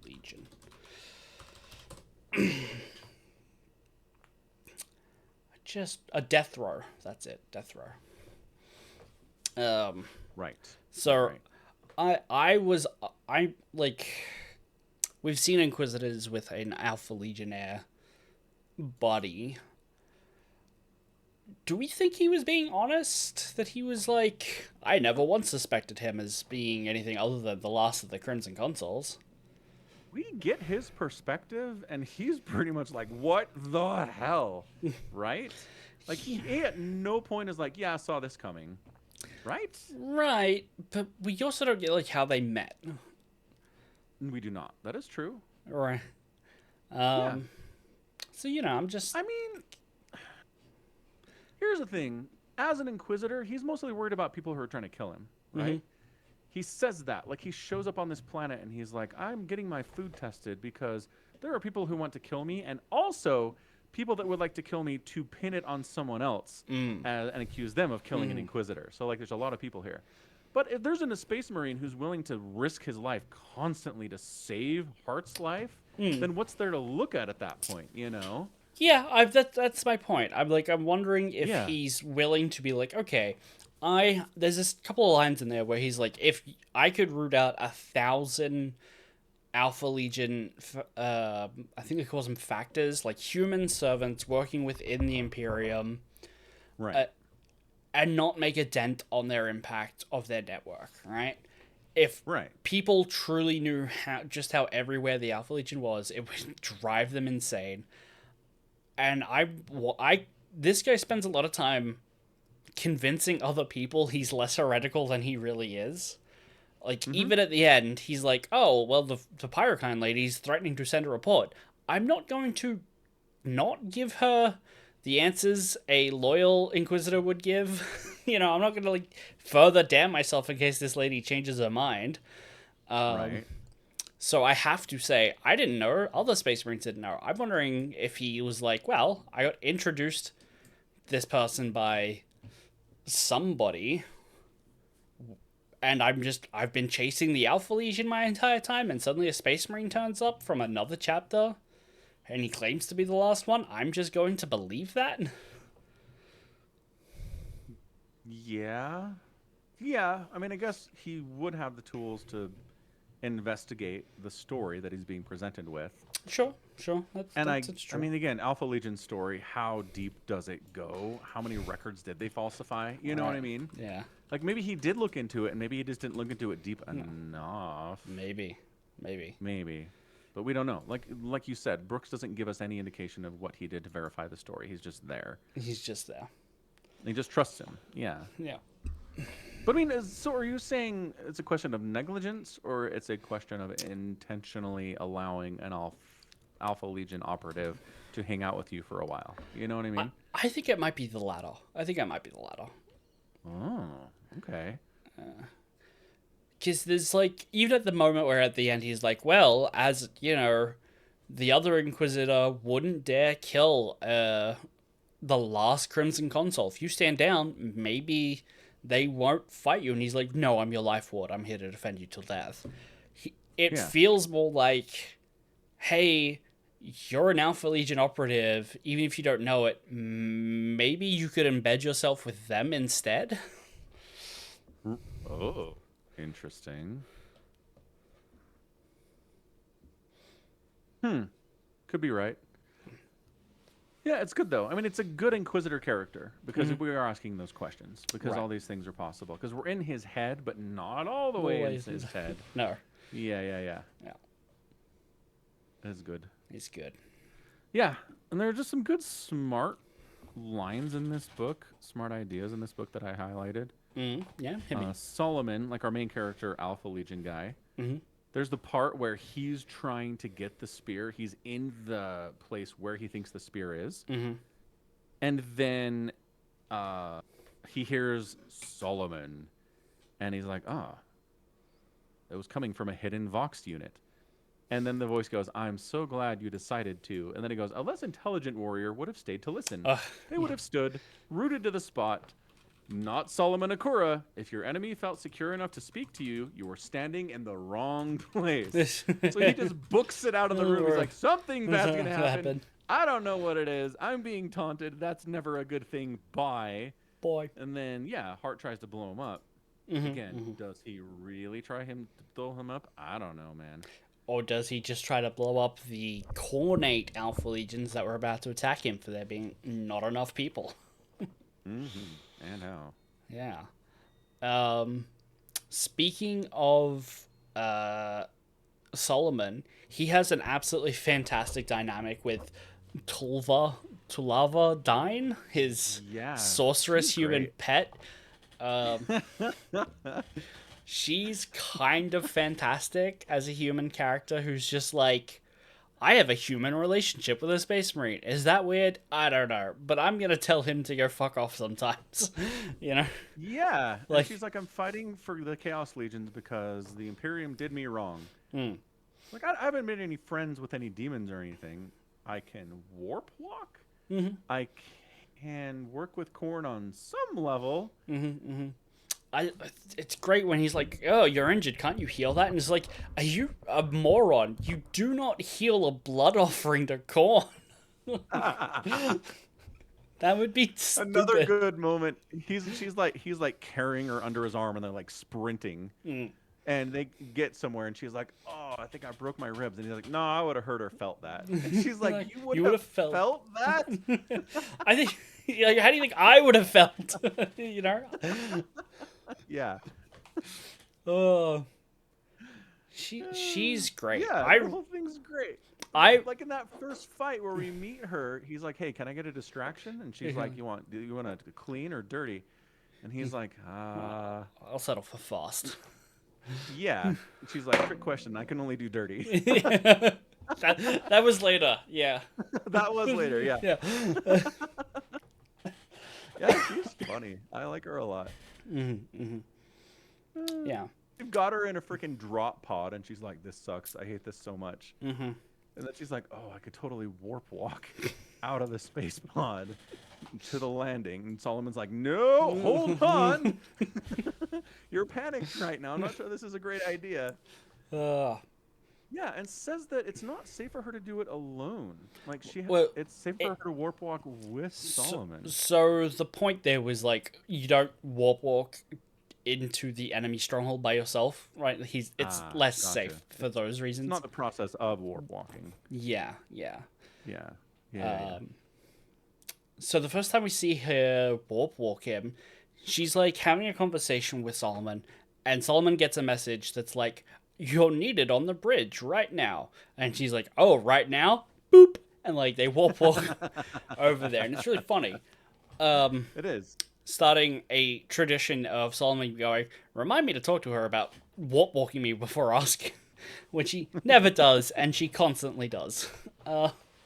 Legion. Just a death row. That's it. Death row. Right. So, Right. I like, we've seen Inquisitors with an Alpha Legionnaire body. Do we think he was being honest? That he was like, I never once suspected him as being anything other than the last of the Crimson Consuls. We get his perspective, and he's pretty much like, what the hell? Right? Like, he at no point is like, yeah, I saw this coming. Right? Right, but we also don't get like how they met. We do not. That is true. Right. Yeah. So, I'm just... I mean, here's the thing. As an Inquisitor, he's mostly worried about people who are trying to kill him, right? He says that. Like, he shows up on this planet, and he's like, I'm getting my food tested because there are people who want to kill me, and also people that would like to kill me to pin it on someone else and accuse them of killing an Inquisitor. So, like, there's a lot of people here. But if there's a Space Marine who's willing to risk his life constantly to save Hart's life, then what's there to look at that point, Yeah, that's my point. I'm wondering if he's willing to be like, okay, there's this couple of lines in there where he's like, if I could root out 1,000 Alpha Legion, I think he calls them factors, like human servants working within the Imperium, right? And not make a dent on their impact of their network, right? If Right. people truly knew how everywhere the Alpha Legion was, it would drive them insane. And this guy spends a lot of time convincing other people he's less heretical than he really is. Like, even at the end, he's like, oh, well, the Pyrokine lady's threatening to send a report. I'm not going to not give her the answers a loyal Inquisitor would give. I'm not going to, like, further damn myself in case this lady changes her mind. Right. So I have to say, I didn't know. Other Space Marines didn't know. I'm wondering if he was like, well, I got introduced this person by somebody. and I've been chasing the Alpha Legion my entire time, and suddenly a Space Marine turns up from another chapter, and he claims to be the last one. I'm just going to believe that? Yeah. Yeah. I mean, I guess he would have the tools to investigate the story that he's being presented with. Sure. That's I true. mean, again, Alpha Legion's story, how deep does it go? How many records did they falsify? You know what I mean? Yeah. Like, maybe he did look into it, and maybe he just didn't look into it deep enough. Maybe. Maybe. But we don't know. Like you said, Brooks doesn't give us any indication of what he did to verify the story. He's just there. He's just there. He just trusts him. Yeah. Yeah. But I mean, so are you saying it's a question of negligence, or it's a question of intentionally allowing an Alpha Legion operative to hang out with you for a while? You know what I mean? I think it might be the latter. Oh, okay. Because there's like, even at the moment where at the end he's like, well, as you know, the other Inquisitor wouldn't dare kill the last Crimson Consul. If you stand down, maybe they won't fight you. And he's like, no, I'm your life ward. I'm here to defend you till death. It feels more like, hey, you're an Alpha Legion operative. Even if you don't know it, maybe you could embed yourself with them instead. Oh, interesting. Could be right. Yeah, it's good though. I mean, it's a good Inquisitor character because we are asking those questions because all these things are possible. Because we're in his head, but not all the way in his head. No. Yeah. That's good. He's good. Yeah, and there are just some good, smart lines in this book, smart ideas in this book that I highlighted. Yeah, hit me. Solomon, like our main character, Alpha Legion guy. There's the part where he's trying to get the spear. He's in the place where he thinks the spear is. And then he hears Solomon. And he's like, it was coming from a hidden Vox unit. And then the voice goes, I'm so glad you decided to. And then he goes, a less intelligent warrior would have stayed to listen. They would have stood, rooted to the spot. Not Solomon Akura. If your enemy felt secure enough to speak to you, you were standing in the wrong place. So he just books it out of the room. He's like, something bad's going to happen. I don't know what it is. I'm being taunted. That's never a good thing. Bye. Boy. And then, Hart tries to blow him up. Again, does he really try to blow him up? I don't know, man. Or does he just try to blow up the cornate Alpha Legions that were about to attack him for there being not enough people? And how? Yeah. Speaking of Solomon, he has an absolutely fantastic dynamic with Tulava Dine, his sorceress human pet. She's kind of fantastic as a human character who's just like, I have a human relationship with a Space Marine. Is that weird? I don't know. But I'm going to tell him to go fuck off sometimes. You know? Yeah. Like, she's like, I'm fighting for the Chaos Legions because the Imperium did me wrong. Like, I haven't made any friends with any demons or anything. I can warp walk. I can work with Korn on some level. It's great when he's like, oh, you're injured, can't you heal that? And it's like, are you a moron? You do not heal a blood offering to Korn. That would be stupid. Another good moment. He's like carrying her under his arm and they're like sprinting. And they get somewhere and she's like, oh, I think I broke my ribs. And he's like, no, I would have hurt or felt that. And she's like, you would have felt that? I think, like, how do you think I would have felt? You know? Yeah. Oh. She's great. Yeah, the whole thing's great. Like in that first fight where we meet her, he's like, hey, can I get a distraction? And she's like, you want it clean or dirty? And he's like, I'll settle for fast. Yeah. She's like, trick question. I can only do dirty. That was later. Yeah. That was later. Yeah. Yeah. Yeah, she's funny. I like her a lot. Yeah. You've got her in a freaking drop pod, and she's like, this sucks. I hate this so much. And then she's like, oh, I could totally warp walk out of the space pod to the landing. And Solomon's like, no, hold on. You're panicked right now. I'm not sure this is a great idea. Uh, Yeah, and says that it's not safe for her to do it alone. Like well, it's safe for her to warp walk with Solomon. so the point there was like you don't warp walk into the enemy stronghold by yourself, right? It's less Gotcha. safe for those reasons. It's not the process of warp walking. Yeah. Yeah. Yeah. So the first time we see her warp walk him, she's like having a conversation with Solomon, and Solomon gets a message that's like, "You're needed on the bridge right now," and she's like, "Oh, right now?" Boop, and like they warp walk over there, and it's really funny. It is. Starting a tradition of Solomon going, "Remind me to talk to her about warp walking me before asking," which he never does, and she constantly does.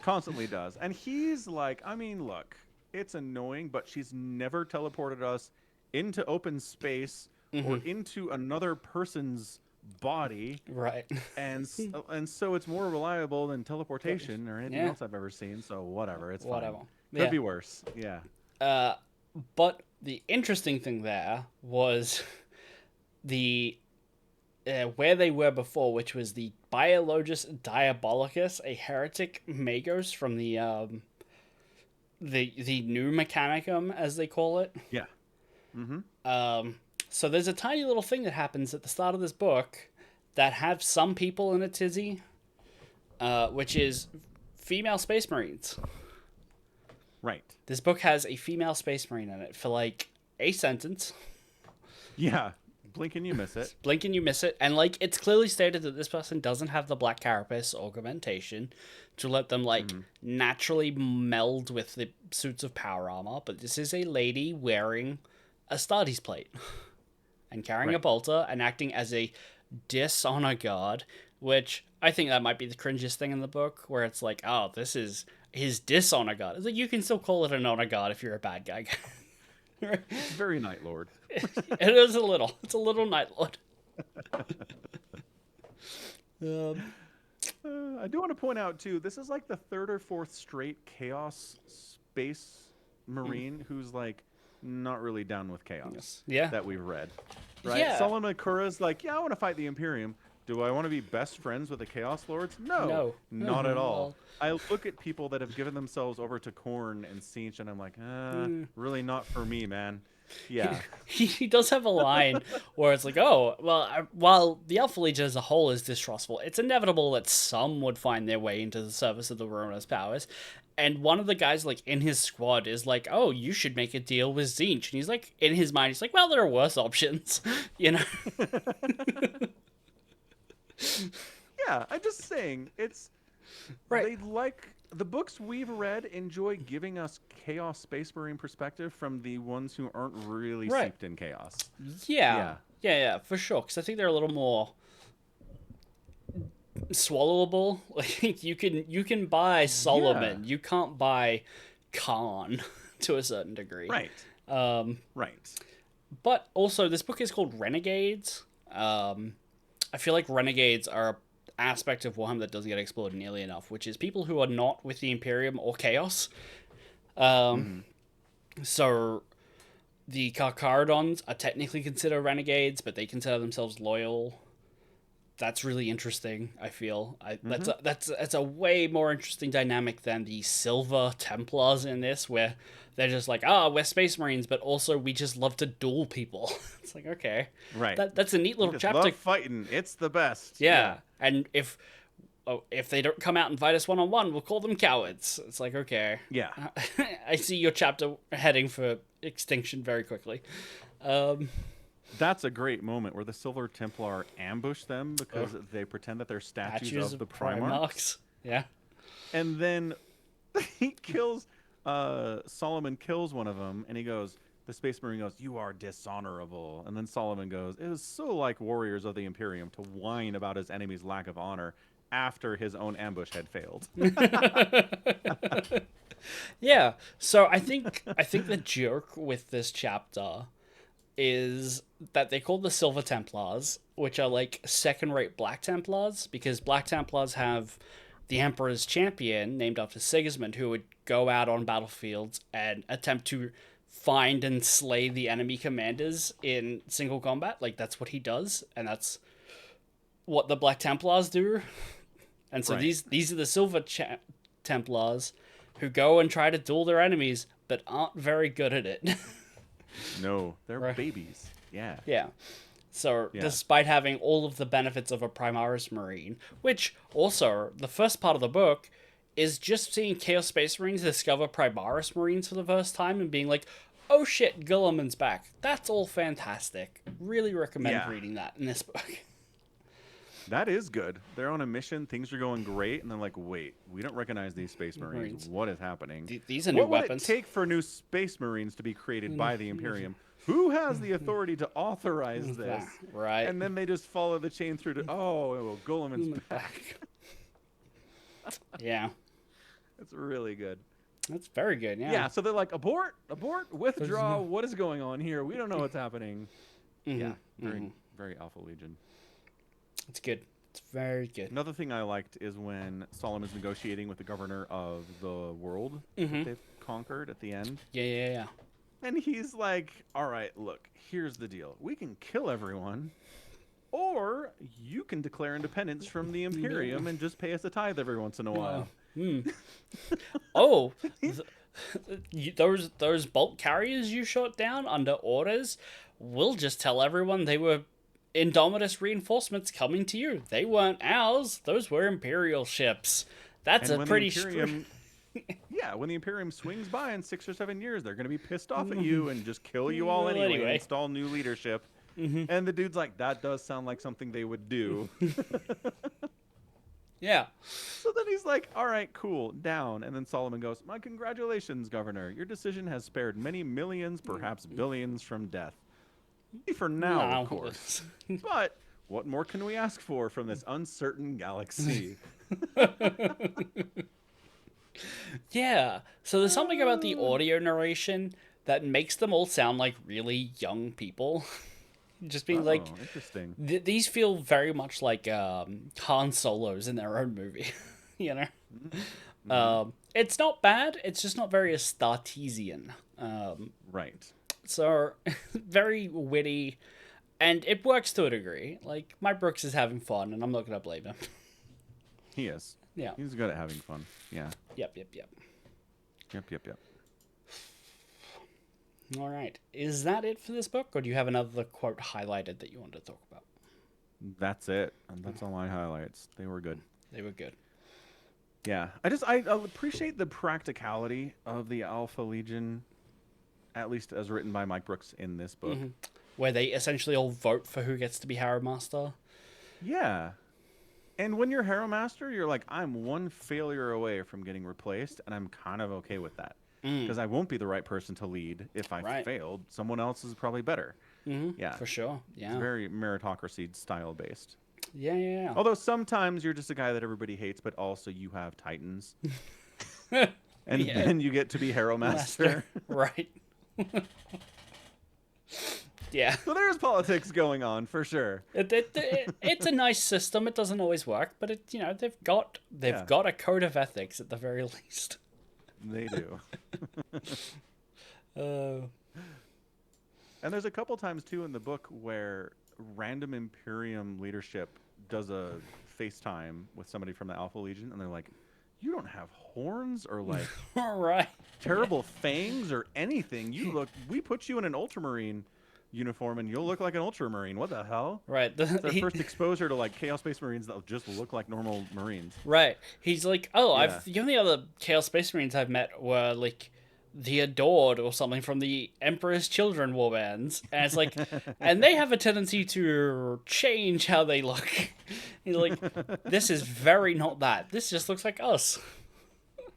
Constantly does. And he's like, I mean, look, it's annoying, but she's never teleported us into open space or into another person's body. Right. And so it's more reliable than teleportation or anything else I've ever seen. So whatever, it's Whatever. fine. Yeah. Could be worse. Yeah. But the interesting thing there was the where they were before, which was the Biologus Diabolicus, a heretic magos from the new Mechanicum, as they call it. Yeah. So there's a tiny little thing that happens at the start of this book that have some people in a tizzy, which is female space marines. Right. This book has a female space marine in it for like a sentence. Yeah. Blink and you miss it. Blink and you miss it. And like it's clearly stated that this person doesn't have the black carapace augmentation to let them like naturally meld with the suits of power armor. But this is a lady wearing a Astartes plate and carrying a bolter and acting as a dishonor guard, which I think that might be the cringiest thing in the book, where it's like, oh, this is his dishonor guard. It's like, you can still call it an honor guard if you're a bad guy. It's very Night Lord. It is a little. It's a little Night Lord. I do want to point out too, this is like the third or fourth straight Chaos Space Marine who's like not really down with chaos. Yeah. That we've read. Right? Yeah. Solomon Kura's like, yeah, I want to fight the Imperium. Do I want to be best friends with the Chaos Lords? No. Not at all. I look at people that have given themselves over to Khorne and Siege, and I'm like, really not for me, man. Yeah. He does have a line where it's like, oh, well, while the Alpha Legion as a whole is distrustful, it's inevitable that some would find their way into the service of the Ruinous Powers. And one of the guys, like, in his squad is like, oh, you should make a deal with Tzeentch. And he's like, in his mind, he's like, well, there are worse options, you know? Yeah, I'm just saying, it's... Right. They like... The books we've read enjoy giving us Chaos Space Marine perspective from the ones who aren't really steeped in chaos. Yeah, for sure. Because I think they're a little more swallowable. Like you can buy Solomon, you can't buy Khan to a certain degree. Right. Right. But also, this book is called Renegades. I feel like Renegades are aspect of Warhammer that doesn't get explored nearly enough, which is people who are not with the Imperium or Chaos. So the Carcharodons are technically considered renegades, but they consider themselves loyal. That's really interesting, I feel. That's a way more interesting dynamic than the Silver Templars in this, where they're just like, we're Space Marines, but also we just love to duel people. It's like, okay. Right. That's a neat little just chapter. Love fighting. It's the best. Yeah. And if they don't come out and fight us one-on-one, we'll call them cowards. It's like, okay. Yeah. I see your chapter heading for extinction very quickly. That's a great moment where the Silver Templar ambush them because they pretend that they're statues of the Primarchs. Yeah. And then he kills... Solomon kills one of them, and he goes... The Space Marine goes, "You are dishonorable." And then Solomon goes, "It was so like warriors of the Imperium to whine about his enemy's lack of honor after his own ambush had failed." Yeah. So I think the joke with this chapter is that they call the Silver Templars, which are like second-rate Black Templars, because Black Templars have the Emperor's champion named after Sigismund, who would go out on battlefields and attempt to find and slay the enemy commanders in single combat. Like, that's what he does, and that's what the Black Templars do. And so Right. these are the Silver Templars who go and try to duel their enemies, but aren't very good at it. No, they're Right. babies. Yeah. Yeah. So, Yeah. despite having all of the benefits of a Primaris Marine, which also, the first part of the book is just seeing Chaos Space Marines discover Primaris Marines for the first time and being like, oh shit, Guilliman's back. That's all fantastic. Really recommend Yeah. reading that in this book. That is good. They're on a mission. Things are going great, and they're like, "Wait, we don't recognize these Space Marines. Marines. What is happening? These are new What would weapons. it take for new Space Marines to be created by the Imperium? Who has the authority to authorize this?" Right. And then they just follow the chain through to, "Oh, Guilliman's back." Yeah. It's really good. That's very good, yeah. Yeah. So they're like, "Abort, abort, withdraw. What is going on here? We don't know what's happening." Yeah. Very, very Alpha Legion. It's good. It's very good. Another thing I liked is when Solomon's negotiating with the governor of the world that they've conquered at the end. Yeah. And he's like, all right, look, here's the deal. We can kill everyone, or you can declare independence from the Imperium and just pay us a tithe every once in a while. Oh, those bolt carriers you shot down under orders, we'll just tell everyone they were Indomitus reinforcements coming to you. They weren't ours. Those were Imperial ships. That's And a when pretty the Imperium, yeah, when the Imperium swings by in 6 or 7 years, they're going to be pissed off at you and just kill you all Well, anyway, anyway. and install new leadership. And the dude's like, that does sound like something they would do. Yeah. So then he's like, all right, cool, down. And then Solomon goes, my congratulations, Governor. Your decision has spared many millions, perhaps billions from death. For now, of course. But what more can we ask for from this uncertain galaxy? Yeah. So there's something about the audio narration that makes them all sound like really young people. Just being like, interesting. these feel very much like Han Solos in their own movie, you know? It's not bad, it's just not very Astartesian. Right. So, very witty, and it works to a degree. Like, Mike Brooks is having fun, and I'm not going to blame him. He is. Yeah. He's good at having fun. Yeah. Yep. Yep. All right. Is that it for this book, or do you have another quote highlighted that you want to talk about? That's it. And that's all my highlights. They were good. They were good. Yeah. I appreciate the practicality of the Alpha Legion, at least as written by Mike Brooks in this book. Where they essentially all vote for who gets to be Harrowmaster. Yeah. And when you're Harrowmaster, you're like, I'm one failure away from getting replaced, and I'm kind of okay with that. Because I won't be the right person to lead if I failed. Someone else is probably better. Yeah. For sure. Yeah. It's very meritocracy style based. Yeah. Although sometimes you're just a guy that everybody hates, but also you have titans. And then you get to be Harrowmaster. Right. Yeah. So there's politics going on for sure. It's a nice system. It doesn't always work, but they've got a code of ethics at the very least. They do. Uh, And there's a couple times too in the book where random Imperium leadership does a FaceTime with somebody from the Alpha Legion, and they're like, "You don't have horns or like all right. terrible fangs or anything. We put you in an Ultramarine uniform, and you'll look like an Ultramarine. What the hell?" Right. It's our first exposure to like Chaos Space Marines that just look like normal Marines. Right. He's like, oh, Yeah. the only other Chaos Space Marines I've met were like the Adored or something from the Emperor's Children warbands, and it's like, and they have a tendency to change how they look. He's like, this is very not that. This just looks like us.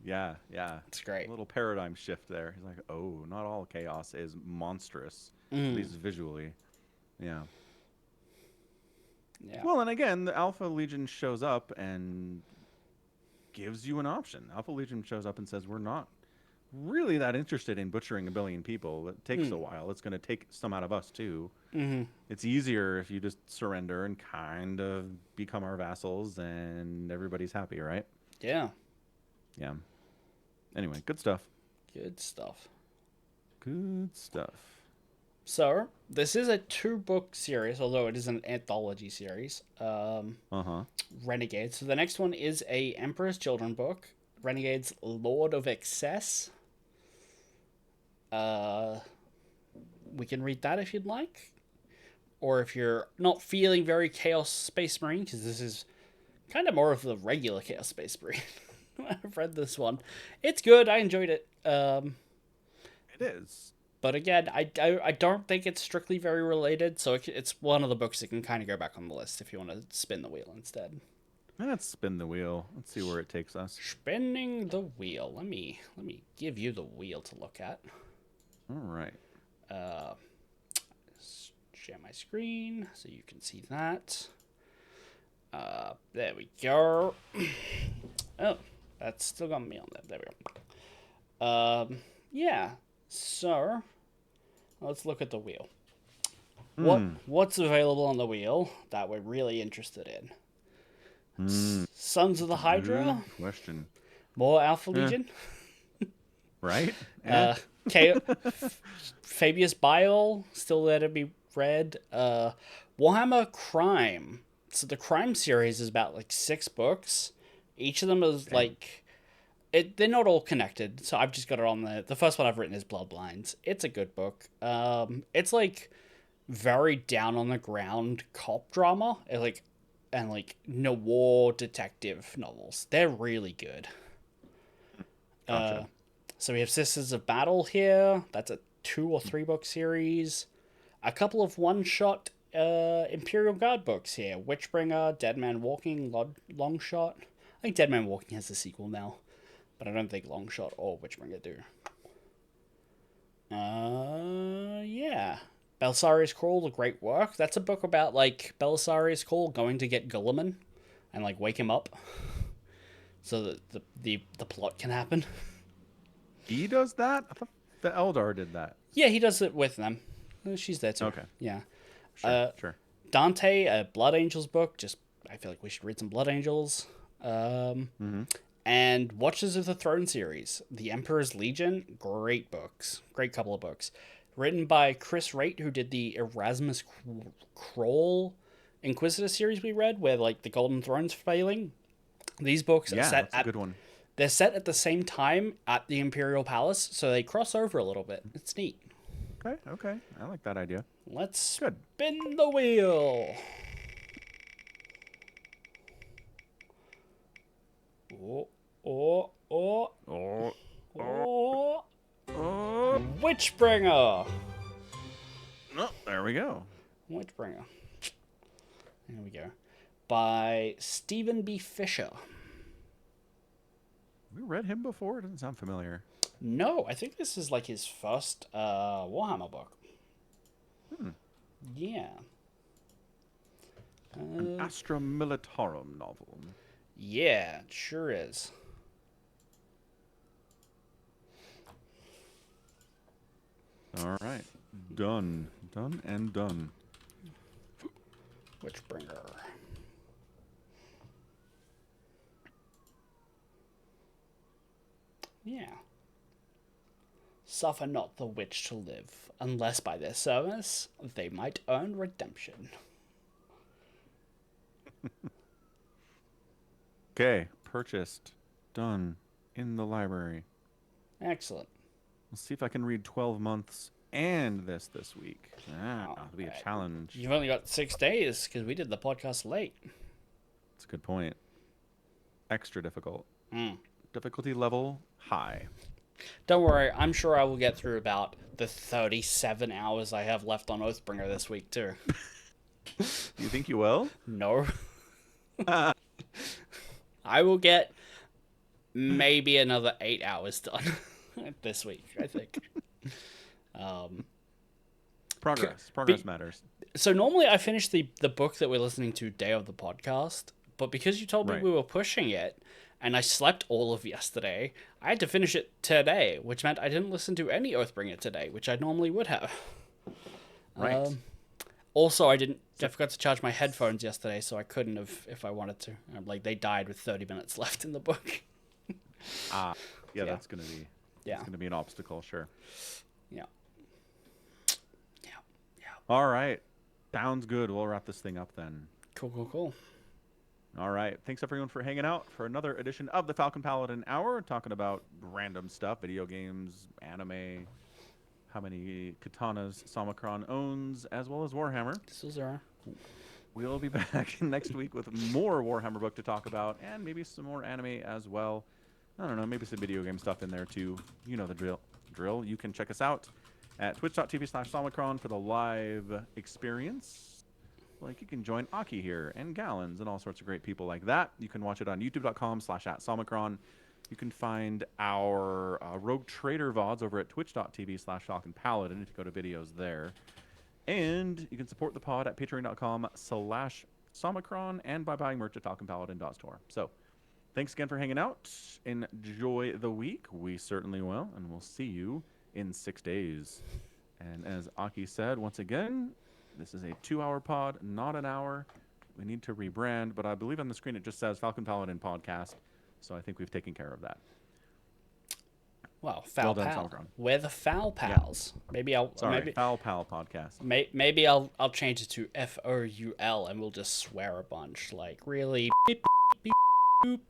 Yeah. It's great. A little paradigm shift there. He's like, oh, not all chaos is monstrous, at least visually. Yeah. Yeah. Well, and again, the Alpha Legion shows up and gives you an option. Alpha Legion shows up and says, we're not really that interested in butchering 1 billion people. It takes a while. It's going to take some out of us, too. It's easier if you just surrender and kind of become our vassals, and everybody's happy, right? Yeah. Yeah. Anyway, good stuff. Good stuff. Good stuff. So, this is a 2-book series, although it is an anthology series. Uh-huh. Renegades. So the next one is a Emperor's Children book. Renegades Lord of Excess. We can read that if you'd like. Or if you're not feeling very Chaos Space Marine, because this is kind of more of the regular Chaos Space Marine. I've read this one. It's good. I enjoyed it. It is. But again, I don't think it's strictly very related, so it's one of the books that can kind of go back on the list if you want to spin the wheel instead. Let's spin the wheel. Let's see where it takes us. Spinning the wheel. Let me give you the wheel to look at. All right. Share my screen so you can see that. There we go. Oh, that's still got me on there. There we go. Yeah. So, let's look at the wheel. What's available on the wheel that we're really interested in? Sons of the Hydra? Good question. More Alpha Legion? Right? Fabius Bile, still there to be read. Warhammer Crime. So the Crime series is about like 6 books. Each of them is like... they're not all connected, so I've just got it on there. The first one I've written is Bloodlines. It's a good book. It's like very down on the ground cop drama, and noir detective novels. They're really good. Gotcha. So we have Sisters of Battle here. That's a 2 or 3 book series. A couple of one-shot Imperial Guard books here. Witchbringer, Dead Man Walking, Longshot. I think Dead Man Walking has a sequel now, but I don't think Longshot or Witchbringer do. Yeah. Belisarius Crawl, A Great Work. That's a book about, like, Belisarius Crawl going to get Gulliman and, like, wake him up so that the plot can happen. He does that? I thought the Eldar did that. Yeah, he does it with them. She's there too. Okay. Yeah. Sure. Dante, a Blood Angels book. I feel like we should read some Blood Angels. And Watchers of the Throne series. The Emperor's Legion. Great books. Great couple of books. Written by Chris Raitt, who did the Erasmus Kroll Inquisitor series we read, where, like, the Golden Throne's failing. These books are set that's a good one. They're set at the same time at the Imperial Palace, so they cross over a little bit. It's neat. Okay. I like that idea. Let's Good. spin the wheel. Witchbringer. Oh, there we go. Witchbringer. There we go. By Stephen B. Fisher. We read him before? It doesn't sound familiar. No, I think this is like his first Warhammer book. Yeah. An Astra Militarum novel. Yeah, it sure is. All right. Done. Done and done. Witchbringer. Yeah. Suffer not the witch to live, unless by their service they might earn redemption. Okay. Purchased. Done. In the library. Excellent. Let's see if I can read 12 months and this week. It'll be a challenge. You've only got 6 days, because we did the podcast late. That's a good point. Extra difficult. Difficulty level high. Don't worry, I'm sure I will get through about the 37 hours I have left on Oathbringer this week, too. You think you will? No. I will get maybe another 8 hours done this week, I think. Progress matters. So normally I finish the book that we're listening to day of the podcast, but because you told me we were pushing it, and I slept all of yesterday, I had to finish it today, which meant I didn't listen to any Oathbringer today, which I normally would have. Right. Also, I forgot to charge my headphones yesterday, so I couldn't have if I wanted to. They died with 30 minutes left in the book. Yeah, that's gonna be Yeah. It's gonna be an obstacle, sure. Yeah. All right. Sounds good. We'll wrap this thing up then. Cool. All right. Thanks everyone for hanging out for another edition of the Falcon Paladin Hour, talking about random stuff, video games, anime, how many katanas Samacron owns, as well as Warhammer. This was our... We'll be back next week with more Warhammer book to talk about, and maybe some more anime as well. I don't know, maybe some video game stuff in there too. You know the drill. You can check us out at twitch.tv/Somicron for the live experience. Like, you can join Aki here and Gallons and all sorts of great people like that. You can watch it on youtube.com/@Somicron. You can find our Rogue Trader VODs over at twitch.tv/FalconPaladin if you go to videos there. And you can support the pod at patreon.com/Somicron and by buying merch at FalconPaladin.store. So, thanks again for hanging out. Enjoy the week. We certainly will. And we'll see you in 6 days. And as Aki said, once again, this is a 2-hour pod, not an hour. We need to rebrand, but I believe on the screen it just says Falcon Paladin Podcast. So I think we've taken care of that. Well, Well done, FalPal. Somicron. We're the FalPals. Maybe I'll... Sorry, maybe... FalPal Podcast. Maybe I'll change it to FOUL and we'll just swear a bunch. Like, really? And